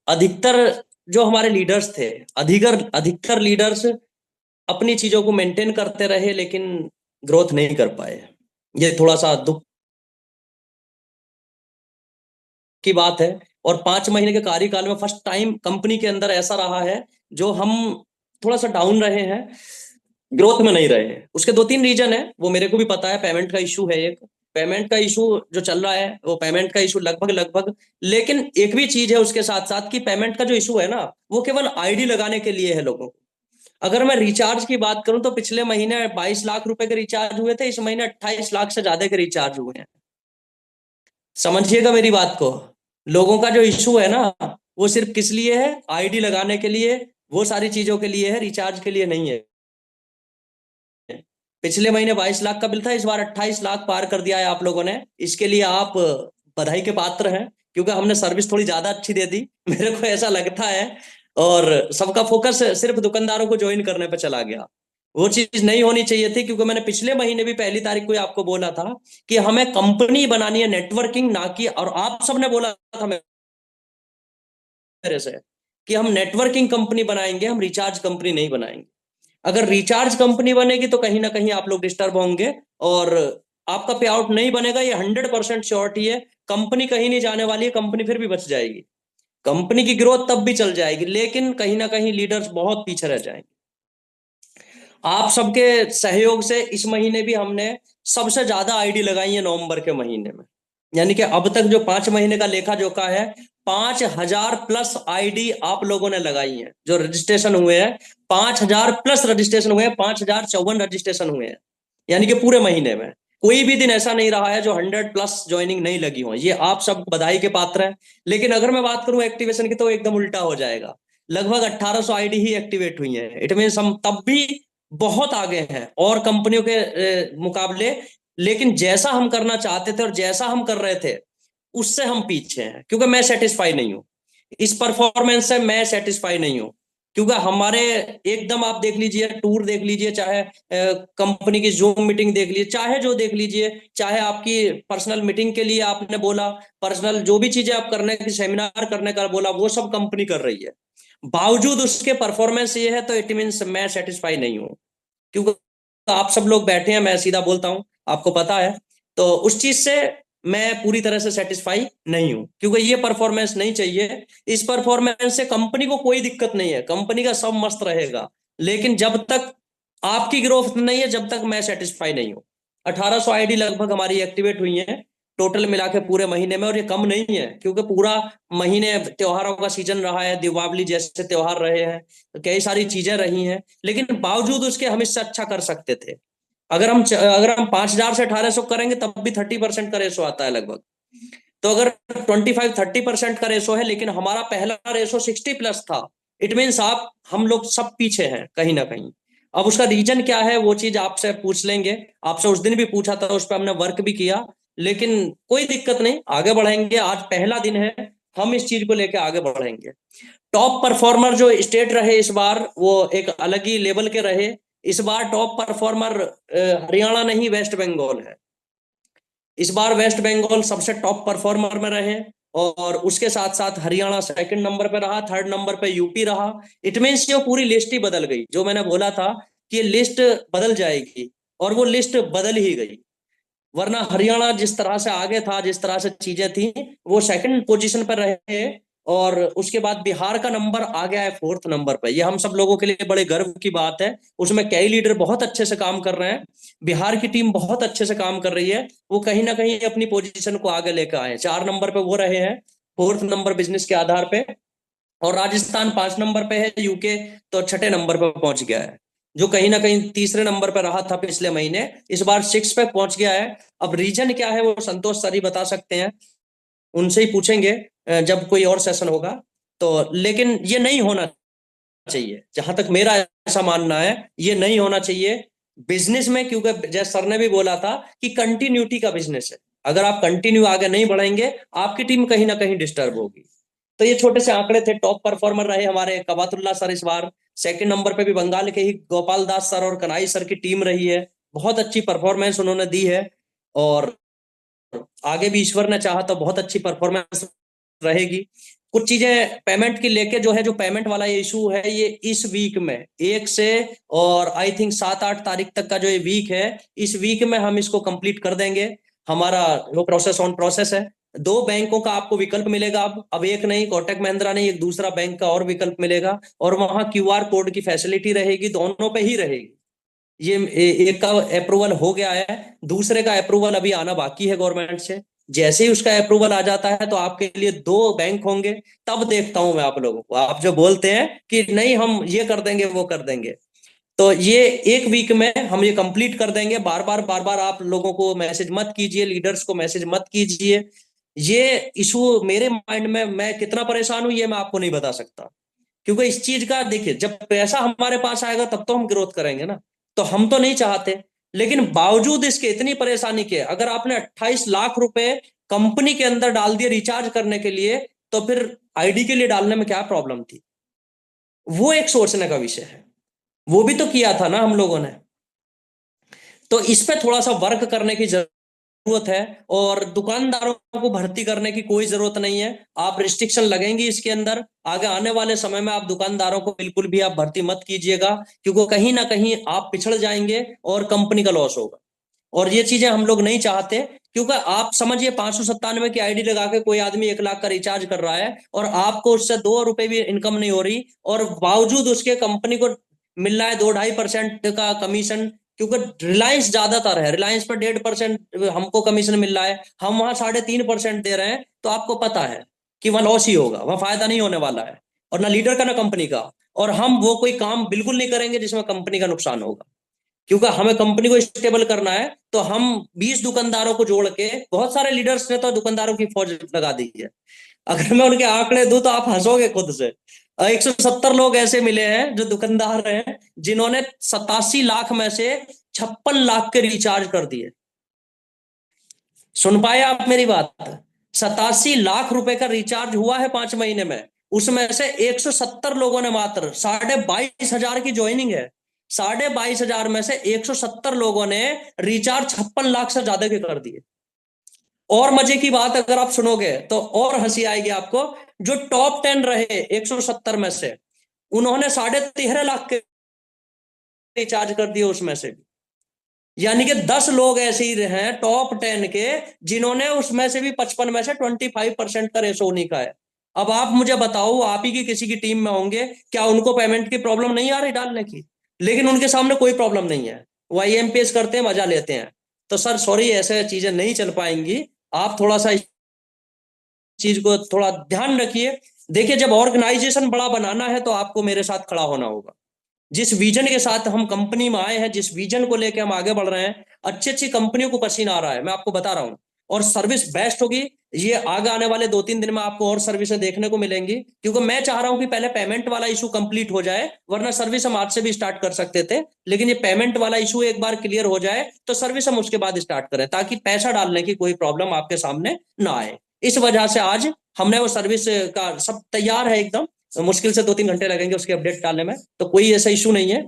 S2: अधिकतर जो हमारे लीडर्स थे, अधिकतर अधिकतर लीडर्स अपनी चीजों को मेंटेन करते रहे लेकिन ग्रोथ नहीं कर पाए। ये थोड़ा सा दुख की बात है। और 5 महीने के कार्यकाल में फर्स्ट टाइम कंपनी के अंदर ऐसा रहा है जो हम थोड़ा सा डाउन रहे हैं, ग्रोथ में नहीं रहे हैं। उसके 2-3 रीजन है, वो मेरे को भी पता है। पेमेंट का इशू है एक, पेमेंट का इशू जो चल रहा है वो पेमेंट का इशू लगभग लगभग। लेकिन एक भी चीज है उसके साथ साथ कि पेमेंट का जो इशू है ना, वो केवल आईडी लगाने के लिए है लोगों को। अगर मैं रिचार्ज की बात करूं तो पिछले महीने 22 लाख रुपए के रिचार्ज हुए थे, इस महीने 28 लाख से ज्यादा के रिचार्ज हुए हैं। समझिएगा मेरी बात को। लोगों का जो इशू है ना, वो सिर्फ किस लिए है? आईडी लगाने के लिए, वो सारी चीजों के लिए है, रिचार्ज के लिए नहीं है। पिछले महीने 22 लाख का बिल था, इस बार 28 लाख पार कर दिया है आप लोगों ने। इसके लिए आप बधाई के पात्र हैं, क्योंकि हमने सर्विस थोड़ी ज्यादा अच्छी दे दी मेरे को ऐसा लगता है। और सबका फोकस सिर्फ दुकानदारों को ज्वाइन करने पे चला गया। वो चीज नहीं होनी चाहिए थी, क्योंकि मैंने पिछले महीने भी 1 तारीख को ही आपको बोला था कि हमें कंपनी बनानी है, नेटवर्किंग ना की। और आप सबने बोला था मेरे से कि हम नेटवर्किंग कंपनी बनाएंगे, हम रिचार्ज कंपनी नहीं बनाएंगे। अगर रिचार्ज कंपनी बनेगी तो कहीं ना कहीं आप लोग डिस्टर्ब होंगे और आपका पे आउट नहीं बनेगा, ये 100% श्योरिटी है। कंपनी कहीं नहीं जाने वाली है, कंपनी फिर भी बच जाएगी। कंपनी की ग्रोथ तब भी चल जाएगी, लेकिन कहीं ना कहीं लीडर्स बहुत पीछे रह जाएंगे। आप सबके सहयोग से इस महीने भी हमने सबसे ज्यादा आईडी लगाई है नवंबर के महीने में। यानी कि अब तक जो 5 महीने का लेखा जोखा है, 5,000+ आईडी आप लोगों ने लगाई है। जो रजिस्ट्रेशन हुए हैं, 5,000+ रजिस्ट्रेशन हुए हैं, 5,054 रजिस्ट्रेशन हुए हैं। यानी कि पूरे महीने में कोई भी दिन ऐसा नहीं रहा है जो 100+ ज्वाइनिंग नहीं लगी हो। ये आप सब बधाई के पात्र हैं। लेकिन अगर मैं बात करूं एक्टिवेशन की, तो एकदम उल्टा हो जाएगा। लगभग 1,800 आईडी ही एक्टिवेट हुई है। इट मीन हम तब भी बहुत आगे हैं और कंपनियों के मुकाबले। लेकिन जैसा हम करना चाहते थे और जैसा हम कर रहे थे, उससे हम पीछे हैं, क्योंकि मैं सेटिस्फाई नहीं हूं। इस परफॉर्मेंस से मैं सेटिस्फाई नहीं हूं। क्योंकि हमारे एकदम आप देख लीजिए, टूर देख लीजिए, चाहे कंपनी की जूम मीटिंग देख लीजिए, चाहे जो देख लीजिए, चाहे आपकी पर्सनल मीटिंग के लिए आपने बोला, पर्सनल जो भी चीजें आप करने की, सेमिनार करने का बोला, वो सब कंपनी कर रही है। बावजूद उसके परफॉर्मेंस ये है, तो इट मीन्स मैं सेटिस्फाई नहीं हूं। क्योंकि आप सब लोग बैठे हैं, मैं सीधा बोलता हूं, आपको पता है। तो उस चीज से मैं पूरी तरह से सेटिस्फाई नहीं हूं, क्योंकि ये परफॉर्मेंस नहीं चाहिए। इस परफॉर्मेंस से कंपनी को कोई दिक्कत नहीं है, कंपनी का सब मस्त रहेगा। लेकिन जब तक आपकी ग्रोथ नहीं है, जब तक मैं सेटिस्फाई नहीं हूं। 1,800 आईडी लगभग हमारी एक्टिवेट हुई है टोटल मिला के पूरे महीने में। और ये कम नहीं है, क्योंकि पूरा महीने त्योहारों का सीजन रहा है, दिवाली जैसे त्योहार रहे हैं, तो कई सारी चीजें रही हैं। लेकिन बावजूद उसके हम इससे अच्छा कर सकते थे। अगर हम 5,000 से 1,800 करेंगे, तब भी 30% का रेशो आता है लगभग। तो अगर 25-30% का रेशो है, लेकिन हमारा पहला रेशो 60+ था, इट मीन्स आप हम लोग सब पीछे हैं कहीं ना कहीं। अब उसका रीजन क्या है, वो चीज आपसे पूछ लेंगे। आपसे उस दिन भी पूछा था, उस पर हमने वर्क भी किया। लेकिन कोई दिक्कत नहीं, आगे बढ़ेंगे। आज पहला दिन है, हम इस चीज को लेकर आगे बढ़ेंगे। टॉप परफॉर्मर जो स्टेट रहे इस बार, वो एक अलग ही लेवल के रहे। इस बार टॉप परफॉर्मर हरियाणा नहीं, वेस्ट बंगाल है। इस बार वेस्ट बंगाल सबसे टॉप परफॉर्मर में रहे। और उसके साथ साथ हरियाणा सेकंड नंबर पे रहा, थर्ड नंबर पे यूपी रहा। इट मीन्स ये पूरी लिस्ट ही बदल गई। जो मैंने बोला था कि ये लिस्ट बदल जाएगी, और वो लिस्ट बदल ही गई। वरना हरियाणा जिस तरह से आगे था, जिस तरह से चीजें थी, वो सेकंड पोजीशन पर रहे। और उसके बाद बिहार का नंबर आ गया है 4th नंबर पे। ये हम सब लोगों के लिए बड़े गर्व की बात है। उसमें कई लीडर बहुत अच्छे से काम कर रहे हैं। बिहार की टीम बहुत अच्छे से काम कर रही है। वो कहीं ना कहीं अपनी पोजीशन को आगे लेकर आए हैं। 4 नंबर पे वो रहे हैं, 4th नंबर बिजनेस के आधार पे। और राजस्थान 5 नंबर पे है, यूके तो 6 नंबर पे पहुंच गया है। जो कहीं ना कहीं तीसरे नंबर पे रहा था पिछले महीने, इस बार 6 पे पहुंच गया है। अब रीजन क्या है वो संतोष सर ही बता सकते हैं, उनसे ही पूछेंगे जब कोई और सेशन होगा। तो लेकिन ये नहीं होना चाहिए, जहां तक मेरा ऐसा मानना है, ये नहीं होना चाहिए बिजनेस में। क्योंकि जैसे सर ने भी बोला था कि कंटिन्यूटी का बिजनेस है। अगर आप कंटिन्यू आगे नहीं बढ़ेंगे, आपकी टीम कहीं ना कहीं डिस्टर्ब होगी। तो ये छोटे से आंकड़े थे। टॉप परफॉर्मर रहे हमारे कबातुल्ला सर इस बार। 2nd नंबर पे भी बंगाल के ही गोपाल दास सर और कनाई सर की टीम रही है। बहुत अच्छी परफॉर्मेंस उन्होंने दी है। और आगे भी ईश्वर ने चाहा तो बहुत अच्छी परफॉर्मेंस रहेगी। कुछ चीजें पेमेंट की लेके जो है, जो पेमेंट वाला इशू है, ये इस वीक में 1 से और आई थिंक 7-8 तारीख तक का जो ये वीक है, इस वीक में हम इसको कंप्लीट कर देंगे। हमारा वो प्रोसेस ऑन प्रोसेस है। 2 बैंकों का आपको विकल्प मिलेगा। अब एक नहीं, कोटक महिंद्रा नहीं, एक दूसरा बैंक का और विकल्प मिलेगा। और वहां क्यूआर कोड की फैसिलिटी रहेगी, दोनों पे ही रहेगी। ये एक का अप्रूवल हो गया है, दूसरे का अप्रूवल अभी आना बाकी है गवर्नमेंट से। जैसे ही उसका अप्रूवल आ जाता है तो आपके लिए 2 बैंक होंगे। तब देखता हूं मैं आप लोगों को, आप जो बोलते हैं कि नहीं हम ये कर देंगे वो कर देंगे। तो ये एक वीक में हम ये कंप्लीट कर देंगे। बार बार आप लोगों को मैसेज मत कीजिए, लीडर्स को मैसेज मत कीजिए। ये इशू मेरे माइंड में, मैं कितना परेशान हूं ये मैं आपको नहीं बता सकता। क्योंकि इस चीज का देखिए, जब पैसा हमारे पास आएगा तब तो हम ग्रोथ करेंगे ना। तो हम तो नहीं चाहते, लेकिन बावजूद इसके इतनी परेशानी के, अगर आपने 28 लाख रुपए कंपनी के अंदर डाल दिए रिचार्ज करने के लिए, तो फिर आईडी के लिए डालने में क्या प्रॉब्लम थी? वो एक सोचने का विषय है। वो भी तो किया था ना हम लोगों ने। तो इस पे थोड़ा सा वर्क करने की जरूरत है। और दुकानदारों को भर्ती करने की कोई जरूरत नहीं है। आप रिस्ट्रिक्शन लगेंगी इसके अंदर, आगे आने वाले समय में आप दुकानदारों को बिल्कुल भी आप भर्ती मत कीजिएगा। क्योंकि कहीं ना कहीं आप पिछड़ जाएंगे और कंपनी का लॉस होगा। और ये चीजें हम लोग नहीं चाहते। क्योंकि आप समझिए, 597 की आईडी लगा के कोई आदमी 1 लाख का रिचार्ज कर रहा है और आपको उससे 2 रुपए भी इनकम नहीं हो रही, और बावजूद उसके कंपनी को मिल रहा है 2-2.5% का कमीशन। क्योंकि रिलायंस ज्यादातर है, रिलायंस पर 1.5% हमको कमीशन मिल रहा है, हम वहां 3.5% दे रहे हैं। तो आपको पता है कि वह लॉस ही होगा, वह फायदा नहीं होने वाला है। और ना लीडर का ना कंपनी का। और हम वो कोई काम बिल्कुल नहीं करेंगे जिसमें कंपनी का नुकसान होगा। क्योंकि हमें कंपनी को स्टेबल करना है। तो हम 20 दुकानदारों को जोड़ के, बहुत सारे लीडर्स ने तो दुकानदारों की फौज लगा दी है। अगर मैं उनके आंकड़े दूं तो आप हंसोगे खुद से। 170 लोग ऐसे मिले हैं जो दुकानदार हैं, जिन्होंने 87 लाख में से 56 लाख के रिचार्ज कर दिए। सुन पाए आप मेरी बात? 87 लाख रुपए का रिचार्ज हुआ है 5 महीने में। उसमें से 170 लोगों ने, मात्र 22,500 की ज्वाइनिंग है, 22,500 में से 170 लोगों ने रिचार्ज 56 लाख से ज्यादा के कर दिए। और मजे की बात अगर आप सुनोगे तो और हंसी आएगी आपको। जो टॉप 10 रहे 170 में से, उन्होंने 13.5 लाख के रिचार्ज कर दिए उसमें से भी। यानी कि 10 लोग ऐसे ही हैं टॉप 10 के, जिन्होंने उसमें से भी 55 में से 25% का रेशो उन्हीं का है। अब आप मुझे बताओ, आप ही की किसी की टीम में होंगे, क्या उनको पेमेंट की प्रॉब्लम नहीं आ रही डालने की? लेकिन उनके सामने कोई प्रॉब्लम नहीं है, वो आईएमपीएस करते हैं, मजा लेते हैं। तो सर सॉरी, ऐसे चीजें नहीं चल पाएंगी। आप थोड़ा सा इस चीज को थोड़ा ध्यान रखिए। देखिए, जब ऑर्गेनाइजेशन बड़ा बनाना है तो आपको मेरे साथ खड़ा होना होगा। जिस विजन के साथ हम कंपनी में आए हैं, जिस विजन को लेकर हम आगे बढ़ रहे हैं, अच्छी अच्छी कंपनियों को पसीना आ रहा है, मैं आपको बता रहा हूं। और सर्विस बेस्ट होगी। ये आगे आने वाले 2-3 दिन में आपको और सर्विसें देखने को मिलेंगी। क्योंकि मैं चाह रहा हूं कि पहले पेमेंट वाला इशू कंप्लीट हो जाए, वरना सर्विस हम आज से भी स्टार्ट कर सकते थे। लेकिन ये पेमेंट वाला इशू एक बार क्लियर हो जाए तो सर्विस हम उसके बाद स्टार्ट करें, ताकि पैसा डालने की कोई प्रॉब्लम आपके सामने ना आए। इस वजह से आज हमने वो सर्विस का सब तैयार है एकदम। मुश्किल से 2-3 घंटे लगेंगे उसके अपडेट डालने में, तो कोई ऐसा इशू नहीं है।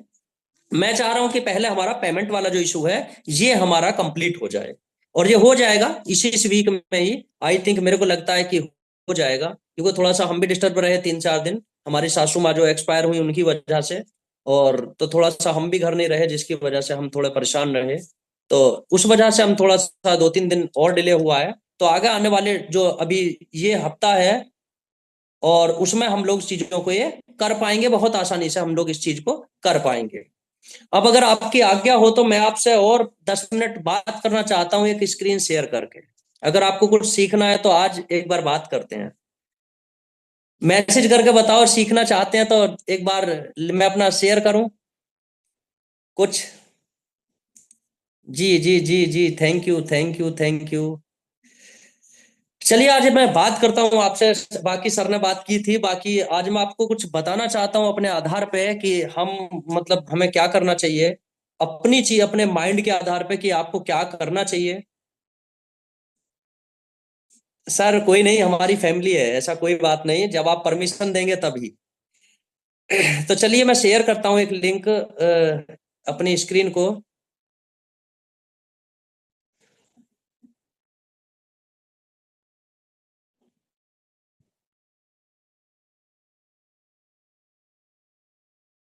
S2: मैं चाह रहा हूं कि पहले हमारा पेमेंट वाला जो इशू है, ये हमारा कंप्लीट हो जाए। और ये हो जाएगा इस वीक में ही। आई थिंक, मेरे को लगता है कि हो जाएगा। क्योंकि थोड़ा सा हम भी डिस्टर्ब रहे 3-4 दिन, हमारी सासू माँ जो एक्सपायर हुई उनकी वजह से। और तो थोड़ा सा हम भी घर नहीं रहे, जिसकी वजह से हम थोड़े परेशान रहे। तो उस वजह से हम थोड़ा सा 2-3 दिन और डिले हुआ है। तो आगे आने वाले जो अभी ये हफ्ता है, और उसमें हम लोग चीजों को ये कर पाएंगे, बहुत आसानी से हम लोग इस चीज को कर पाएंगे। अब अगर आपकी आज्ञा हो तो मैं आपसे और 10 मिनट बात करना चाहता हूं, एक स्क्रीन शेयर करके। अगर आपको कुछ सीखना है तो आज एक बार बात करते हैं। मैसेज करके बताओ, सीखना चाहते हैं तो एक बार मैं अपना शेयर करूं कुछ। जी जी जी जी, thank you thank you thank you. चलिए आज मैं बात करता हूं आपसे, बाकी सर ने बात की थी, बाकी आज मैं आपको कुछ बताना चाहता हूं अपने आधार पे कि हम मतलब हमें क्या करना चाहिए अपनी चीज, अपने माइंड के आधार पे कि आपको क्या करना चाहिए। सर कोई नहीं, हमारी फैमिली है, ऐसा कोई बात नहीं, जब आप परमिशन देंगे तभी। तो चलिए मैं शेयर करता हूं एक लिंक अपनी स्क्रीन को।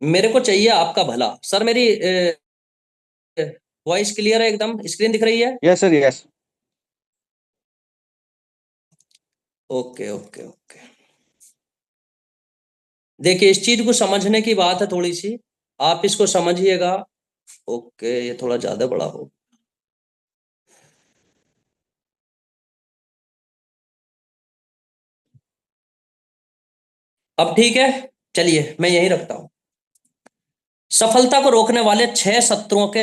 S2: मेरे को चाहिए आपका भला सर। मेरी वॉइस क्लियर है एकदम, स्क्रीन दिख रही है?
S1: Yes sir, yes.
S2: Okay okay okay. देखिए इस चीज को समझने की बात है थोड़ी सी, आप इसको समझिएगा। ओके, ये थोड़ा ज्यादा बड़ा हो। अब ठीक है, चलिए मैं यही रखता हूं। सफलता को रोकने वाले 6 शत्रुओं के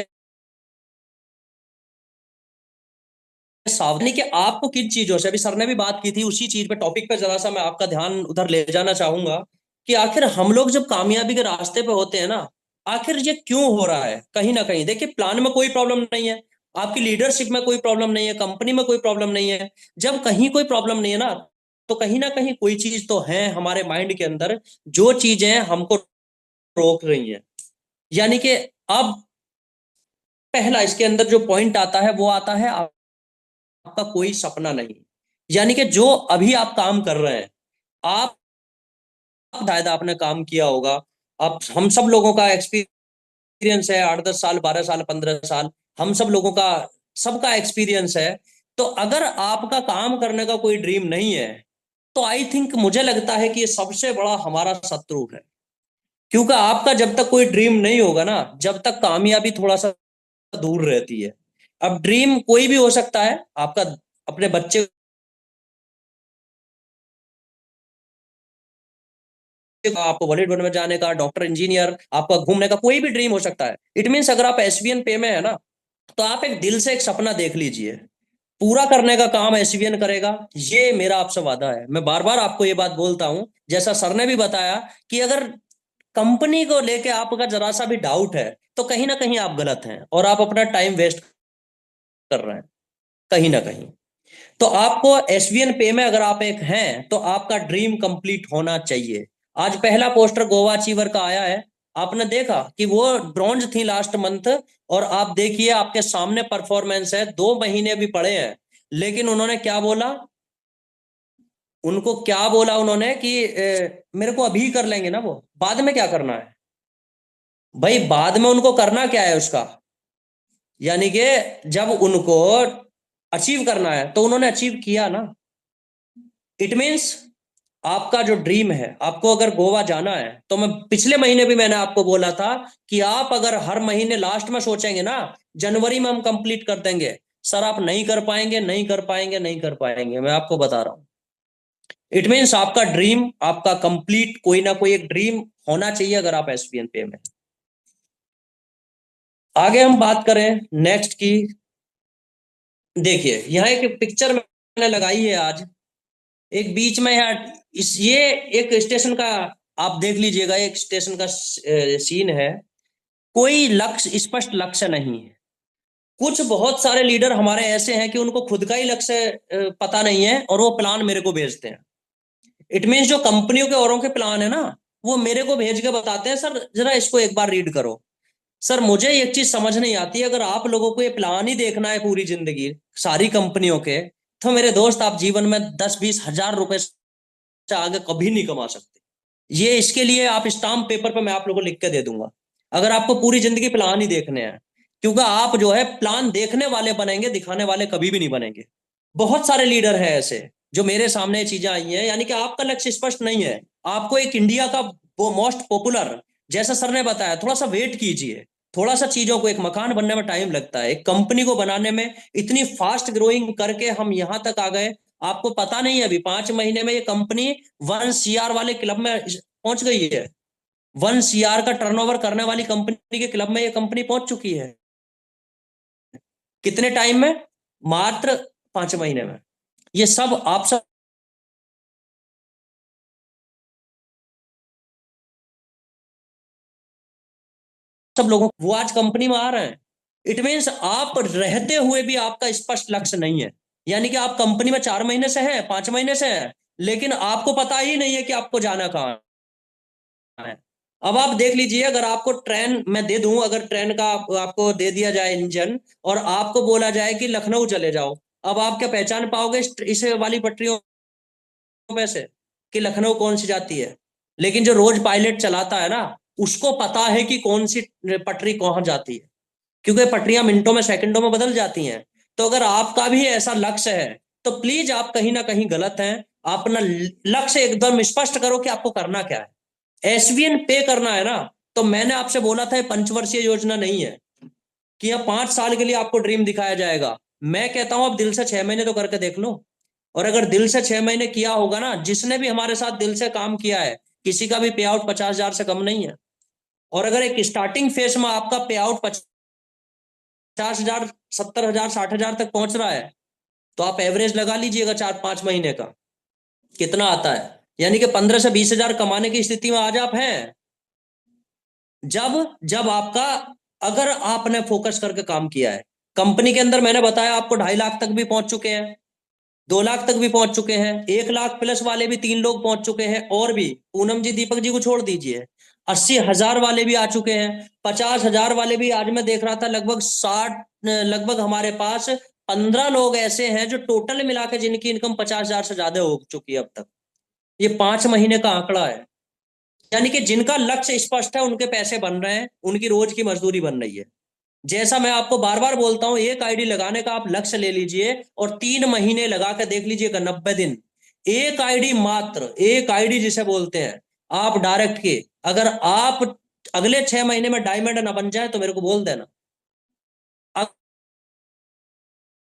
S2: सावधानी, कि आपको किन चीजों से, अभी सर ने भी बात की थी उसी चीज पे, टॉपिक पे जरा सा मैं आपका ध्यान उधर ले जाना चाहूंगा कि आखिर हम लोग जब कामयाबी के रास्ते पे होते हैं ना, आखिर ये क्यों हो रहा है? कहीं ना कहीं देखिए, प्लान में कोई प्रॉब्लम नहीं है, आपकी लीडरशिप में कोई प्रॉब्लम नहीं है, कंपनी में कोई प्रॉब्लम नहीं है। जब कहीं कोई प्रॉब्लम नहीं है ना, तो कहीं ना कहीं कोई चीज तो है हमारे माइंड के अंदर, जो चीजें हमको रोक रही हैं। यानी कि अब पहला इसके अंदर जो पॉइंट आता है वो आता है आपका कोई सपना नहीं। यानी कि जो अभी आप काम कर रहे हैं, आप शायद आपने काम किया होगा, आप हम सब लोगों का एक्सपीरियंस है, 8-10 साल, 12 साल, 15 साल, हम सब लोगों का सबका एक्सपीरियंस है। तो अगर आपका काम करने का कोई ड्रीम नहीं है, तो आई थिंक मुझे लगता है कि ये सबसे बड़ा हमारा शत्रु है। क्योंकि आपका जब तक कोई ड्रीम नहीं होगा ना, जब तक कामयाबी थोड़ा सा दूर रहती है। अब ड्रीम कोई भी हो सकता है आपका, अपने बच्चे का, आपको बॉलीवुड में जाने का, डॉक्टर, इंजीनियर, आपका घूमने का कोई भी ड्रीम हो सकता है। इट मीन्स अगर आप एसवीएन पे में है ना, तो आप एक दिल से एक सपना देख लीजिए, पूरा करने का काम एसवीएन करेगा, ये मेरा आपसे वादा है। मैं बार बार आपको ये बात बोलता हूं, जैसा सर ने भी बताया कि अगर कंपनी को लेके आपका जरा सा भी डाउट है, तो कहीं ना कहीं आप गलत हैं और आप अपना टाइम वेस्ट कर रहे हैं कहीं ना कहीं। तो आपको एसवीएन पे में अगर आप एक हैं, तो आपका ड्रीम कंप्लीट होना चाहिए। आज पहला पोस्टर गोवा अचीवर का आया है, आपने देखा कि वो ब्रॉन्ज थी लास्ट मंथ, और आप देखिए आपके सामने परफॉर्मेंस है, 2 महीने भी पड़े हैं, लेकिन उन्होंने क्या बोला, उनको क्या बोला उन्होंने कि मेरे को अभी कर लेंगे ना, वो बाद में क्या करना है? भाई बाद में उनको करना क्या है उसका? यानी कि जब उनको अचीव करना है तो उन्होंने अचीव किया ना। इट मीन्स आपका जो ड्रीम है, आपको अगर गोवा जाना है, तो मैं पिछले महीने भी मैंने आपको बोला था कि आप अगर हर महीने लास्ट में सोचेंगे ना, जनवरी में हम कंप्लीट कर देंगे, सर आप नहीं कर पाएंगे, नहीं कर पाएंगे, नहीं कर पाएंगे, मैं आपको बता रहा हूं। इट मीन्स आपका ड्रीम, आपका कंप्लीट कोई ना कोई एक ड्रीम होना चाहिए अगर आप एसपीएन पे में। आगे हम बात करें नेक्स्ट की। देखिए यहाँ एक पिक्चर मैंने लगाई है आज, एक बीच में यार, इस ये एक स्टेशन का आप देख लीजिएगा, एक स्टेशन का सीन है। कोई लक्ष्य, स्पष्ट लक्ष्य नहीं है। कुछ बहुत सारे लीडर हमारे ऐसे हैं कि उनको खुद का ही लक्ष्य पता नहीं है, और वो प्लान मेरे को भेजते हैं। इट मीन्स जो कंपनियों के औरों के प्लान है ना, वो मेरे को भेज के बताते हैं, सर जरा इसको एक बार रीड करो। सर मुझे एक चीज समझ नहीं आती, अगर आप लोगों को ये प्लान ही देखना है पूरी जिंदगी सारी कंपनियों के, तो मेरे दोस्त आप जीवन में 10-20 हजार रुपए से आगे कभी नहीं कमा सकते। ये इसके लिए आप स्टाम्प पेपर पे मैं आप लोगों को लिख के दे दूंगा, अगर आपको पूरी जिंदगी प्लान ही देखने हैं। क्योंकि आप जो है प्लान देखने वाले बनेंगे, दिखाने वाले कभी भी नहीं बनेंगे। बहुत सारे लीडर हैं ऐसे जो मेरे सामने चीजें आई हैं, यानी कि आपका लक्ष्य स्पष्ट नहीं है। आपको एक इंडिया का वो मोस्ट पॉपुलर, जैसा सर ने बताया, थोड़ा सा वेट कीजिए, थोड़ा सा चीजों को, एक मकान बनने में टाइम लगता है, एक कंपनी को बनाने में, इतनी फास्ट ग्रोइंग करके हम यहां तक आ गए। आपको पता नहीं है, अभी 5 महीने में ये कंपनी 1 CR वाले क्लब में पहुंच गई है। 1 CR का टर्नओवर करने वाली कंपनी के क्लब में ये कंपनी पहुंच चुकी है। कितने टाइम में? मात्र 5 महीने में। ये सब आप सब लोगों, वो आज कंपनी में आ रहे हैं। इट मीन्स आप रहते हुए भी आपका स्पष्ट लक्ष्य नहीं है। यानी कि आप कंपनी में 4 महीने से हैं, 5 महीने से हैं, लेकिन आपको पता ही नहीं है कि आपको जाना कहाँ है। अब आप देख लीजिए, अगर आपको ट्रेन मैं दे दूं, अगर ट्रेन का आपको दे दिया जाए इंजन, और आपको बोला जाए कि लखनऊ चले जाओ, अब आप क्या पहचान पाओगे इस वाली पटरियों में से कि लखनऊ कौन सी जाती है? लेकिन जो रोज पायलट चलाता है ना, उसको पता है कि कौन सी पटरी कहाँ जाती है, क्योंकि पटरियां मिनटों में, सेकंडों में बदल जाती हैं। तो अगर आपका भी ऐसा लक्ष्य है, तो प्लीज आप कहीं ना कहीं गलत हैं। अपना लक्ष्य एकदम स्पष्ट करो कि आपको करना क्या है। एसवीएन पे करना है ना, तो मैंने आपसे बोला था, पंचवर्षीय योजना नहीं है कि यहाँ 5 साल के लिए आपको ड्रीम दिखाया जाएगा। मैं कहता हूं आप दिल से 6 महीने तो करके देख लो। और अगर दिल से 6 महीने किया होगा ना, जिसने भी हमारे साथ दिल से काम किया है, किसी का भी पे आउट 50,000 से कम नहीं है। और अगर एक स्टार्टिंग फेज में आपका पे आउट 50,000, 70,000, 60,000 तक पहुंच रहा है, तो आप एवरेज लगा लीजिएगा 4-5 महीने का कितना आता है। यानी कि 15 से 20 हजार कमाने की स्थिति में आज आप हैं। जब जब आपका, अगर आपने फोकस करके काम किया है कंपनी के अंदर, मैंने बताया आपको 2.5 लाख तक भी पहुंच चुके हैं, 2 लाख तक भी पहुंच चुके हैं, 1 लाख प्लस वाले भी 3 लोग पहुंच चुके हैं, और भी पूनम जी, दीपक जी को छोड़ दीजिए, 80,000 वाले भी आ चुके हैं, 50,000 वाले भी। आज मैं देख रहा था लगभग 60, लगभग हमारे पास 15 लोग ऐसे हैं जो टोटल मिला के जिनकी इनकम 50,000 से ज्यादा हो चुकी है अब तक। ये 5 महीने का आंकड़ा है। यानी कि जिनका लक्ष्य स्पष्ट है, उनके पैसे बन रहे हैं, उनकी रोज की मजदूरी बन रही है। जैसा मैं आपको बार बार बोलता हूं, एक आईडी लगाने का आप लक्ष्य ले लीजिए और 3 महीने लगा कर देख लीजिएगा, 90 दिन, एक आईडी, मात्र एक आईडी जिसे बोलते हैं, आप डायरेक्ट के, अगर आप अगले 6 महीने में डायमंड ना बन जाए तो मेरे को बोल देना।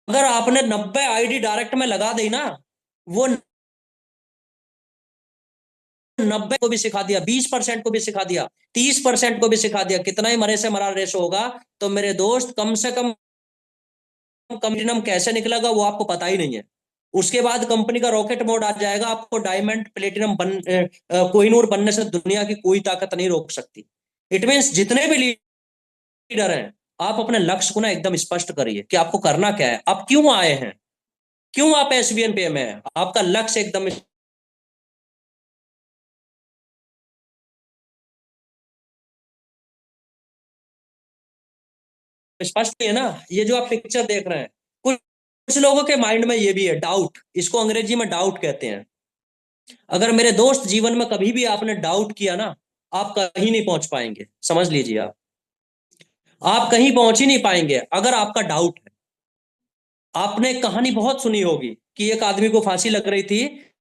S2: अगर आपने 90 आईडी डायरेक्ट में लगा दी ना, वो 90 को भी सिखा दिया, 20% को भी सिखा दिया, 30% को भी सिखा दिया, कितना ही मरे से मरा रेस होगा, तो मेरे दोस्त कम से कम प्लेटिनम कैसे निकलेगा वो आपको पता ही नहीं है। उसके बाद कंपनी का रॉकेट मोड आ जाएगा, आपको डायमंड प्लेटिनम कोहिनूर बनने से दुनिया की कोई ताकत नहीं रोक सकती। इट मीन्स जितने भी लीडर हैं, आप अपने लक्ष्य को ना एकदम स्पष्ट करिए कि आपको करना क्या है, आप क्यों आए हैं, क्यों आप एसबीएन पे में हैं, आपका लक्ष्य एकदम स्पष्ट नहीं है ना। ये जो आप पिक्चर देख रहे हैं, कुछ कुछ लोगों के माइंड में ये भी है डाउट, इसको अंग्रेजी में डाउट कहते हैं। अगर मेरे दोस्त जीवन में कभी भी आपने डाउट किया ना, आप कहीं नहीं पहुंच पाएंगे, समझ लीजिए। आप कहीं पहुंच ही नहीं पाएंगे अगर आपका डाउट है। आपने कहानी बहुत सुनी होगी कि एक आदमी को फांसी लग रही थी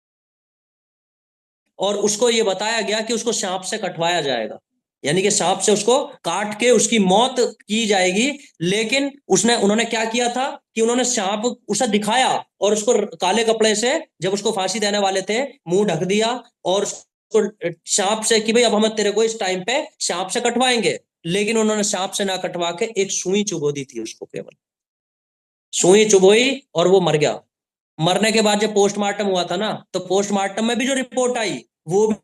S2: और उसको ये बताया गया कि उसको सांप से कटवाया जाएगा, यानी कि सांप से उसको काट के उसकी मौत की जाएगी। लेकिन उसने उन्होंने क्या किया था कि उन्होंने सांप उसे दिखाया और उसको काले कपड़े से, जब उसको फांसी देने वाले थे, मुंह ढक दिया और उसको सांप से कि भाई अब हम तेरे को इस टाइम पे सांप से कटवाएंगे। लेकिन उन्होंने सांप से ना कटवा के एक सुई चुभो दी थी उसको, केवल सुई चुभोई और वो मर गया। मरने के बाद जब पोस्टमार्टम हुआ था ना, तो पोस्टमार्टम में भी जो रिपोर्ट आई, वो भी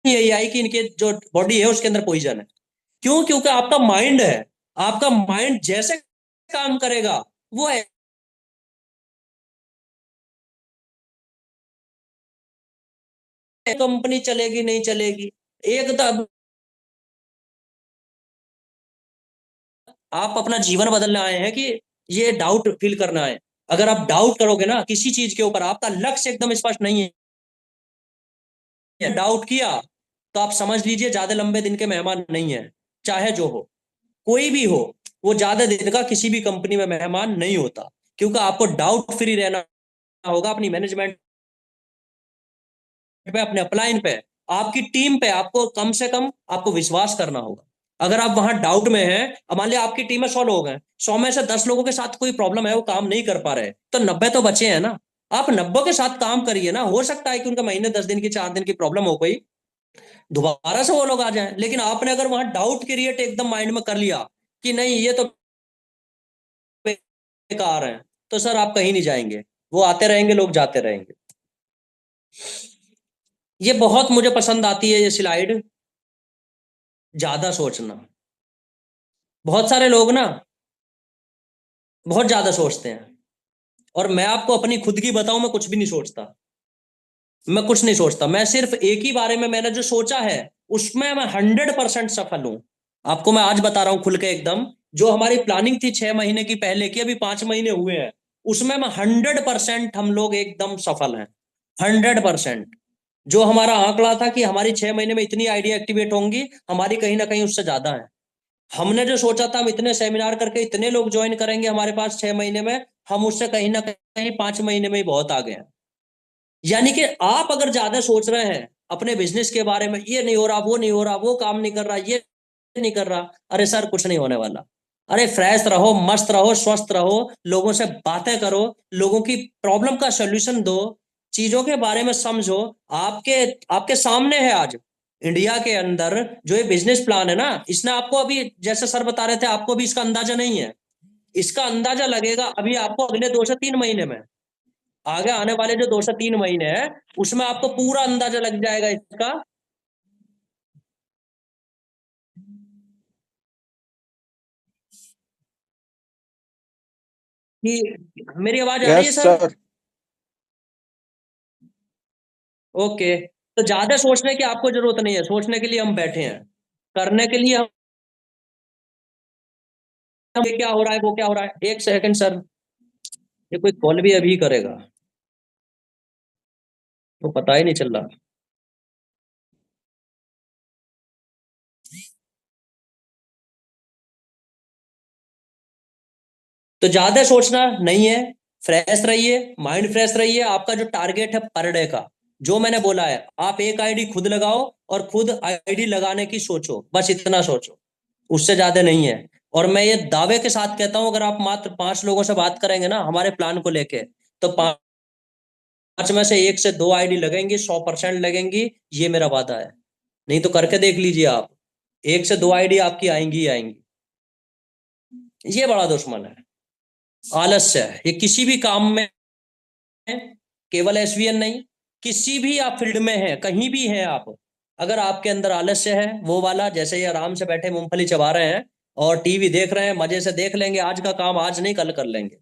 S2: यही आई कि इनके जो बॉडी है उसके अंदर पॉइजन है। क्यों? क्योंकि आपका माइंड है, आपका माइंड जैसे काम करेगा वो है। कंपनी चलेगी नहीं चलेगी, एक तो आप अपना जीवन बदलने आए हैं कि ये डाउट फील करना है। अगर आप डाउट करोगे ना किसी चीज के ऊपर, आपका लक्ष्य एकदम स्पष्ट नहीं है, डाउट किया, तो आप समझ लीजिए ज्यादा लंबे दिन के मेहमान नहीं है। चाहे जो हो, कोई भी हो, वो ज्यादा दिन का किसी भी कंपनी में मेहमान नहीं होता। क्योंकि आपको डाउट फ्री रहना होगा अपनी मैनेजमेंट पे, अपने अपलाइन पे, आपकी टीम पे आपको कम से कम आपको विश्वास करना होगा। अगर आप वहां डाउट में हैं, अब मान लिया आपकी टीम में 100 लोग हैं, 100 में से 10 लोगों के साथ कोई प्रॉब्लम है, वो काम नहीं कर पा रहे, तो 90 तो बचे हैं ना। आप 90 के साथ काम करिए ना। हो सकता है कि उनका महीने 10 दिन की 4 दिन की प्रॉब्लम हो गई, दोबारा से वो लोग आ जाएं। लेकिन आपने अगर वहां डाउट क्रिएट एकदम माइंड में कर लिया कि नहीं ये तो बेकार है, तो सर आप कहीं नहीं जाएंगे। वो आते रहेंगे, लोग जाते रहेंगे। ये बहुत मुझे पसंद आती है ये स्लाइड, ज्यादा सोचना। बहुत सारे लोग ना बहुत ज्यादा सोचते हैं, और मैं आपको अपनी खुद की बताऊं, मैं कुछ भी नहीं सोचता। मैं कुछ नहीं सोचता, मैं सिर्फ एक ही बारे में मैंने जो सोचा है उसमें मैं 100% सफल हूं। आपको मैं आज बता रहा हूं खुल के एकदम, जो हमारी प्लानिंग थी 6 महीने की पहले की, अभी 5 महीने हुए हैं, उसमें मैं 100% हम लोग एकदम सफल हैं। 100%। जो हमारा आंकड़ा था कि हमारी 6 महीने में इतनी आइडिया एक्टिवेट होंगी, हमारी कहीं ना कहीं उससे ज्यादा है। हमने जो सोचा था हम इतने सेमिनार करके इतने लोग ज्वाइन करेंगे हमारे पास 6 महीने में, हम उससे कहीं ना कहीं 5 महीने में ही बहुत आगे हैं। यानी कि आप अगर ज्यादा सोच रहे हैं अपने बिजनेस के बारे में, ये नहीं हो रहा, वो नहीं हो रहा, वो काम नहीं कर रहा, ये नहीं कर रहा, अरे सर कुछ नहीं होने वाला। अरे फ्रेश रहो, मस्त रहो, स्वस्थ रहो, लोगों से बातें करो, लोगों की प्रॉब्लम का सॉल्यूशन दो, चीजों के बारे में समझो। आपके आपके सामने है आज इंडिया के अंदर जो ये बिजनेस प्लान है ना, इसने आपको अभी, जैसे सर बता रहे थे, आपको भी इसका अंदाजा नहीं है। इसका अंदाजा लगेगा अभी आपको अगले 2 से 3 महीने में। आगे आने वाले जो 2 से 3 महीने हैं उसमें आपको पूरा अंदाजा लग जाएगा इसका। कि मेरी आवाज आ रही
S1: यस
S2: है सर?
S1: सर।
S2: ओके। तो ज्यादा सोचने की आपको जरूरत नहीं है, सोचने के लिए हम बैठे हैं, करने के लिए ये क्या हो रहा है, वो क्या हो रहा है। एक सेकंड सर, ये कोई कॉल भी अभी करेगा, तो पता ही नहीं चल रहा। तो ज्यादा सोचना नहीं है, फ्रेश रहिए, माइंड फ्रेश रहिए। आपका जो टारगेट है पर डे का, जो मैंने बोला है, आप एक आईडी खुद लगाओ और खुद आईडी लगाने की सोचो, बस इतना सोचो, उससे ज्यादा नहीं है। और मैं ये दावे के साथ कहता हूं, अगर आप मात्र 5 लोगों से बात करेंगे ना हमारे प्लान को लेके, तो 5 में से 1 से 2 आईडी लगेंगी, 100% लगेंगी, ये मेरा वादा है। नहीं तो करके देख लीजिए आप, 1 से 2 आईडी आपकी आएंगी ही आएंगी। ये बड़ा दुश्मन है, आलस्य है। ये किसी भी काम में, केवल एसवीएन नहीं, किसी भी आप फील्ड में हैं, कहीं भी हैं आप, अगर आपके अंदर आलस्य है वो वाला, जैसे ये आराम से बैठे मूंगफली चबा रहे हैं और टीवी देख रहे हैं, मजे से देख लेंगे, आज का काम आज नहीं कल कर लेंगे,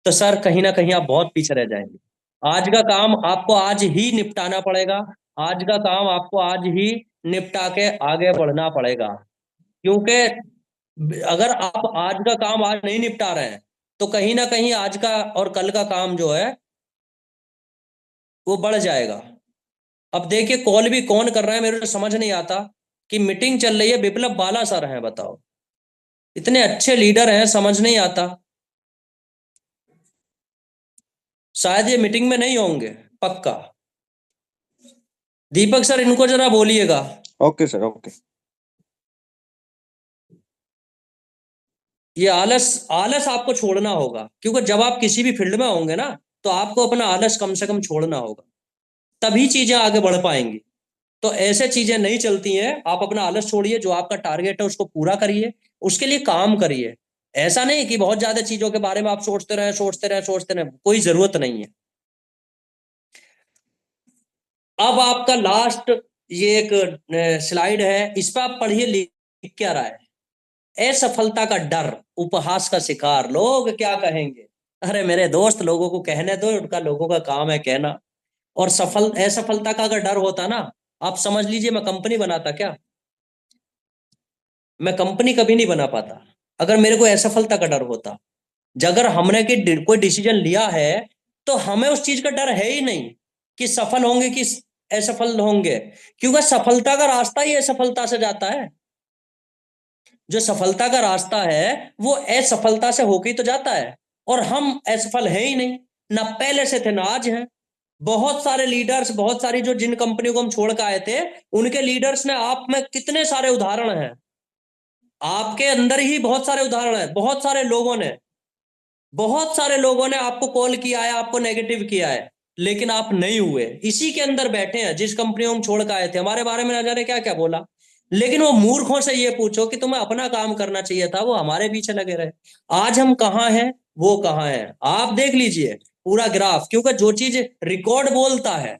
S2: तो सर कहीं ना कहीं आप बहुत पीछे रह जाएंगे। आज का काम आपको आज ही निपटाना पड़ेगा। आज का काम आपको आज ही निपटा के आगे बढ़ना पड़ेगा। क्योंकि अगर आप आज का काम आज नहीं निपटा रहे हैं, तो कहीं ना कहीं आज का और कल का काम जो है वो बढ़ जाएगा। अब देखिए कॉल भी कौन कर रहा है, मेरे को समझ नहीं आता। कि मीटिंग चल रही है, बिप्लब बाला सर हैं, बताओ, इतने अच्छे लीडर हैं, समझ नहीं आता। शायद ये मीटिंग में नहीं होंगे, पक्का। दीपक सर इनको जरा बोलिएगा।
S1: Okay sir, okay.
S2: ये आलस आलस आपको छोड़ना होगा, क्योंकि जब आप किसी भी फील्ड में होंगे ना, तो आपको अपना आलस कम से कम छोड़ना होगा, तभी चीजें आगे बढ़ पाएंगी। तो ऐसे चीजें नहीं चलती हैं। आप अपना आलस छोड़िए, जो आपका टारगेट है उसको पूरा करिए, उसके लिए काम करिए। ऐसा नहीं कि बहुत ज्यादा चीजों के बारे में आप सोचते रहे, सोचते रहे, सोचते रहे, कोई जरूरत नहीं है। अब आपका लास्ट ये एक स्लाइड है, इस पर आप पढ़िए लिख क्या रहा है। असफलता का डर, उपहास का शिकार, लोग क्या कहेंगे। अरे मेरे दोस्त, लोगों को कहने दो, उनका लोगों का काम है कहना। और असफलता का अगर डर होता ना, आप समझ लीजिए मैं कंपनी बनाता क्या, मैं कंपनी कभी नहीं बना पाता। अगर मेरे को असफलता का डर होता, अगर हमने कोई डिसीजन लिया है, तो हमें उस चीज का डर है ही नहीं कि सफल होंगे कि असफल होंगे। क्योंकि सफलता का रास्ता ही असफलता से जाता है। जो सफलता का रास्ता है वो असफलता से होके ही तो जाता है। और हम असफल है ही नहीं, ना पहले से थे ना आज हैं। बहुत सारे लीडर्स, बहुत सारी जो जिन कंपनियों को हम छोड़ के आए थे, उनके लीडर्स ने, आप में कितने सारे उदाहरण हैं, आपके अंदर ही बहुत सारे उदाहरण हैं, बहुत सारे लोगों ने आपको कॉल किया है, आपको नेगेटिव किया है, लेकिन आप नहीं हुए, इसी के अंदर बैठे हैं जिस कंपनी में हम छोड़ के आए थे, हमारे बारे में ना जाने क्या क्या बोला। लेकिन वो मूर्खों से ये पूछो कि तुम्हें अपना काम करना चाहिए था, वो हमारे पीछे लगे रहे। आज हम कहाँ हैं, वो कहाँ हैं, आप देख लीजिए पूरा ग्राफ, क्योंकि जो चीज रिकॉर्ड बोलता है,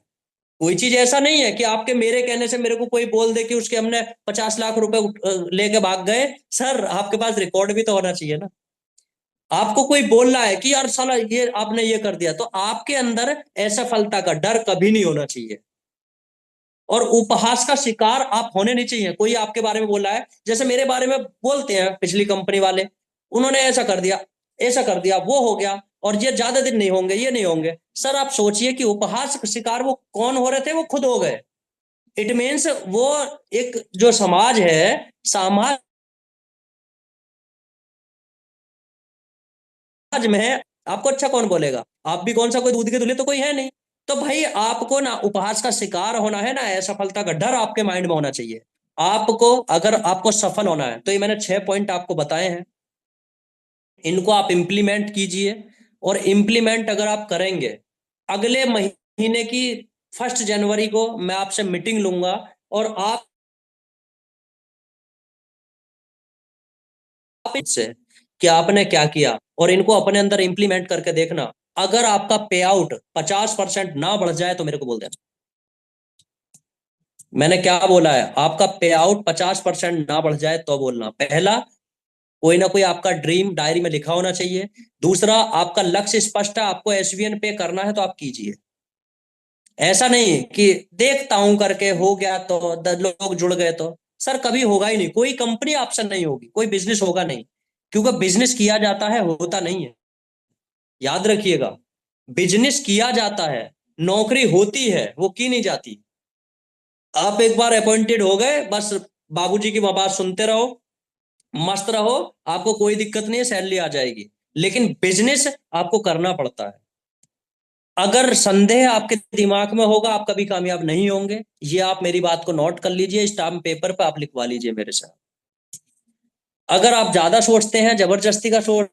S2: कोई चीज ऐसा नहीं है कि आपके मेरे कहने से मेरे को कोई बोल दे कि उसके हमने 50 लाख रुपए लेके भाग गए। सर आपके पास रिकॉर्ड भी तो होना चाहिए ना। आपको कोई बोल रहा है कि यार साला ये आपने ये कर दिया, तो आपके अंदर असफलता का डर कभी नहीं होना चाहिए, और उपहास का शिकार आप होने नहीं चाहिए। कोई आपके बारे में बोल रहा है, जैसे मेरे बारे में बोलते हैं पिछली कंपनी वाले, उन्होंने ऐसा कर दिया, ऐसा कर दिया, वो हो गया, और ये ज्यादा दिन नहीं होंगे, ये नहीं होंगे। सर आप सोचिए कि उपहास का शिकार वो कौन हो रहे थे, वो खुद हो गए। इट मीन्स वो एक जो समाज है, समाज में है, आपको अच्छा कौन बोलेगा, आप भी कौन सा कोई दूध के धुले तो कोई है नहीं। तो भाई आपको ना उपहास का शिकार होना है, ना असफलता का डर आपके माइंड में होना चाहिए। आपको अगर आपको सफल होना है, तो ये मैंने 6 पॉइंट आपको बताए हैं, इनको आप इंप्लीमेंट कीजिए। और इंप्लीमेंट अगर आप करेंगे, अगले महीने की 1 जनवरी को मैं आपसे मीटिंग लूंगा, और आप इससे कि आपने क्या किया, और इनको अपने अंदर इंप्लीमेंट करके देखना। अगर आपका पे आउट 50% ना बढ़ जाए तो मेरे को बोल देना। मैंने क्या बोला है, आपका पे आउट 50% ना बढ़ जाए तो बोलना। पहला, कोई ना कोई आपका ड्रीम डायरी में लिखा होना चाहिए। दूसरा, आपका लक्ष्य स्पष्ट है, आपको एसवीएन पे करना है तो आप कीजिए। ऐसा नहीं कि देखता हूं करके हो गया तो 10 लोग जुड़ गए तो। सर कभी होगा ही नहीं, कोई कंपनी आपसे नहीं होगी, कोई बिजनेस होगा नहीं, क्योंकि बिजनेस किया जाता है, होता नहीं है। याद रखिएगा, बिजनेस किया जाता है, नौकरी होती है, वो की नहीं जाती। आप एक बार अपॉइंटेड हो गए, बस बाबूजी की बात सुनते रहो, मस्त रहो, आपको कोई दिक्कत नहीं है, सैलरी आ जाएगी। लेकिन बिजनेस आपको करना पड़ता है। अगर संदेह आपके दिमाग में होगा, आप कभी कामयाब नहीं होंगे। ये आप मेरी बात को नोट कर लीजिए, स्टाम्प पेपर पे आप लिखवा लीजिए मेरे साथ। अगर आप ज्यादा सोचते हैं, जबरदस्ती का सोचते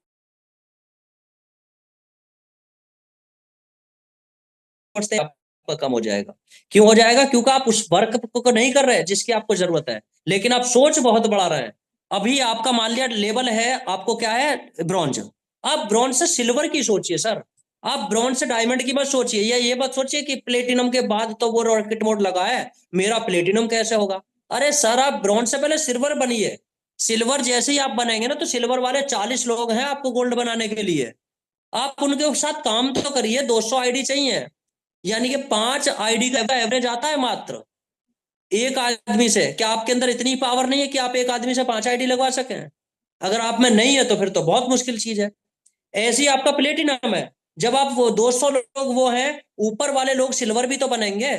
S2: हैं, आपका कम हो जाएगा। क्यों हो जाएगा? क्योंकि आप उस वर्क को नहीं कर रहे हैं जिसकी आपको जरूरत है, लेकिन आप सोच बहुत बढ़ा रहे हैं। अभी आपका मान लिया लेवल है, आपको क्या है, ब्रॉन्ज। आप ब्रॉन्ज से सिल्वर की सोचिए सर, आप ब्रॉन्ज से डायमंड की मत सोचिए, या ये मत सोचिए कि प्लेटिनम के बाद तो वो रॉकेट मोड लगा है, मेरा प्लेटिनम कैसे होगा। अरे सर आप ब्रॉन्ज से पहले सिल्वर बनिए। सिल्वर जैसे ही आप बनेंगे ना, तो सिल्वर वाले 40 लोग हैं आपको गोल्ड बनाने के लिए। आप उनके साथ काम तो करिए, 200 आईडी चाहिए, यानी कि 5 आईडी का एवरेज आता है मात्र एक आदमी से। क्या आपके अंदर इतनी पावर नहीं है कि आप एक आदमी से 5 आईडी लगवा सकें? अगर आप में नहीं है तो फिर तो बहुत मुश्किल चीज है। ऐसे ही आपका प्लेटिनम है, जब आप वो 200 लोग वो हैं, ऊपर वाले लोग सिल्वर भी तो बनेंगे।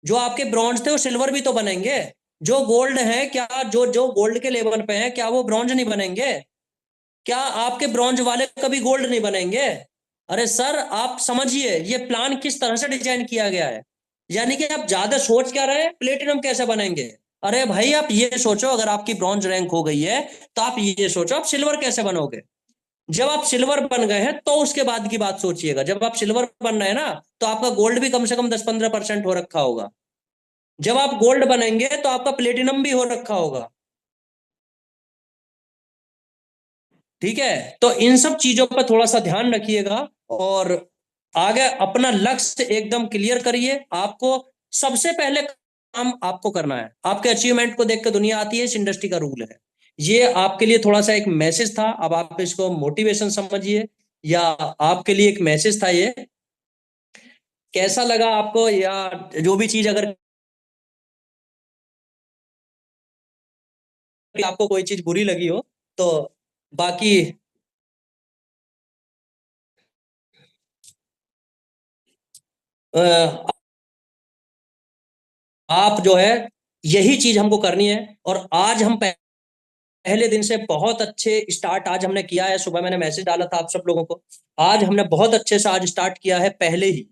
S2: जो आपके ब्रॉन्ज थे वो सिल्वर भी तो बनेंगे। जो गोल्ड है, क्या जो जो गोल्ड के लेवल पे हैं, क्या वो ब्रॉन्ज नहीं बनेंगे? क्या आपके ब्रॉन्ज वाले कभी गोल्ड नहीं बनेंगे? अरे सर आप समझिए ये प्लान किस तरह से डिजाइन किया गया है। यानी कि आप ज्यादा सोच क्या रहे हैं, प्लेटिनम कैसे बनेंगे। अरे भाई आप ये सोचो, अगर आपकी ब्रॉन्ज रैंक हो गई है, तो आप ये सोचो आप सिल्वर कैसे बनोगे। जब आप सिल्वर बन गए हैं तो उसके बाद की बात सोचिएगा। जब आप सिल्वर बन रहे हैं ना, तो आपका गोल्ड भी कम से कम 10-15% हो रखा होगा। जब आप गोल्ड बनेंगे तो आपका प्लेटिनम भी हो रखा होगा। ठीक है, तो इन सब चीजों पर थोड़ा सा ध्यान रखिएगा, और आगे अपना लक्ष्य एकदम क्लियर करिए। आपको सबसे पहले काम आपको करना है, आपके अचीवमेंट को देख के दुनिया आती है, इस इंडस्ट्री का रूल है। ये आपके लिए थोड़ा सा एक मैसेज था, अब आप इसको मोटिवेशन समझिए, या आपके लिए एक मैसेज था ये। कैसा लगा आपको, या जो भी चीज अगर आपको कोई चीज बुरी लगी हो, तो बाकी अ, आप जो है, यही चीज हमको करनी है। और आज हम पहले दिन से बहुत अच्छे स्टार्ट आज हमने किया है। सुबह मैंने मैसेज डाला था आप सब लोगों को, आज हमने बहुत अच्छे से आज स्टार्ट किया है पहले ही।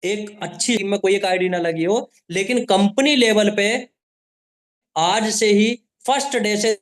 S2: एक अच्छी टीम में कोई एक आईडी ना लगी हो, लेकिन कंपनी लेवल पे आज से ही फर्स्ट डे से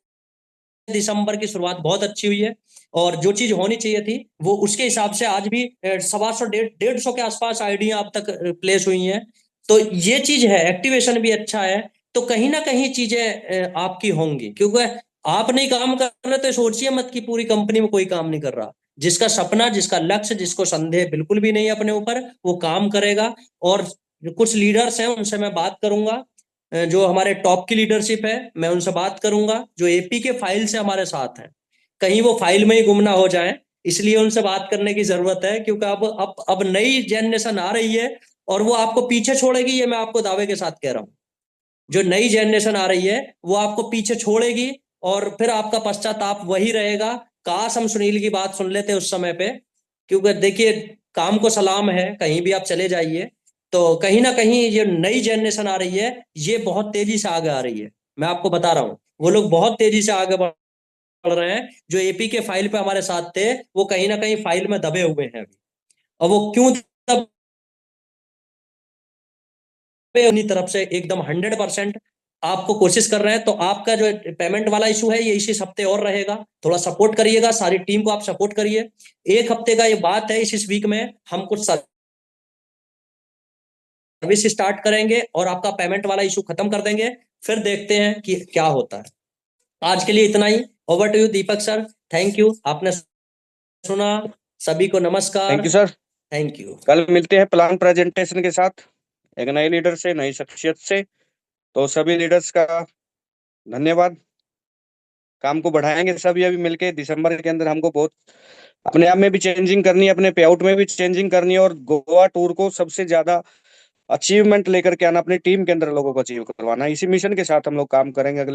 S2: दिसंबर की शुरुआत बहुत अच्छी हुई है, और जो चीज होनी चाहिए थी वो उसके हिसाब से आज भी 125 150 के आसपास आईडियां अब तक प्लेस हुई हैं। तो ये चीज है, एक्टिवेशन भी अच्छा है। तो कहीं ना कहीं चीजें आपकी होंगी, क्योंकि आप नहीं काम कर रहे तो सोचिए मत कि पूरी कंपनी में कोई काम नहीं कर रहा। जिसका सपना, जिसका लक्ष्य, जिसको संदेह बिल्कुल भी नहीं है अपने ऊपर, वो काम करेगा। और कुछ लीडर्स हैं, उनसे मैं बात करूंगा, जो हमारे टॉप की लीडरशिप है, मैं उनसे बात करूंगा, जो एपी के फाइल से हमारे साथ हैं, कहीं वो फाइल में ही गुम ना हो जाए, इसलिए उनसे बात करने की जरूरत है। क्योंकि अब नई जनरेशन आ रही है और वो आपको पीछे छोड़ेगी, ये मैं आपको दावे के साथ कह रहा हूं। जो नई जनरेशन आ रही है वो आपको पीछे छोड़ेगी, और फिर आपका पश्चाताप वही रहेगा, काश हम सुनील की बात सुन लेते उस समय पे। क्योंकि देखिए, काम को सलाम है, कहीं भी आप चले जाइए। तो कहीं ना कहीं ये नई जनरेशन आ रही है, ये बहुत तेजी से आगे आ रही है। मैं आपको बता रहा हूँ, वो लोग बहुत तेजी से आगे बढ़ रहे हैं। जो एपी के फाइल पे हमारे साथ थे, वो कहीं ना कहीं फाइल में दबे हुए हैं अभी। और वो क्यों दबे, उन्हीं तरफ से एकदम 100% आपको कोशिश कर रहे हैं। तो आपका जो पेमेंट वाला इशू है, ये इसी हफ्ते और रहेगा। थोड़ा सपोर्ट करिएगा, सारी टीम को आप सपोर्ट करिए। एक हफ्ते का ये बात है, इस वीक में हम कुछ सर्विस स्टार्ट करेंगे और आपका पेमेंट वाला इशू खत्म कर देंगे। फिर देखते हैं कि क्या होता है। आज के लिए इतना ही। Over to you Deepak sir. Thank you, आपने सुना। सभी को नमस्कार।
S1: Thank you sir.
S2: Thank you.
S1: कल मिलते हैं प्लान प्रेजेंटेशन के साथ, एक नए लीडर से, नई शख्सियत से। तो सभी लीडर्स का धन्यवाद। काम को बढ़ाएंगे सभी अभी मिलके। दिसंबर के अंदर हमको बहुत अपने आप में भी चेंजिंग करनी है, अपने पे आउट में भी चेंजिंग करनी है, और गोवा टूर को सबसे ज्यादा अचीवमेंट लेकर के आना, अपनी टीम के अंदर लोगों को अचीव करवाना। इसी मिशन के साथ हम लोग काम करेंगे अगले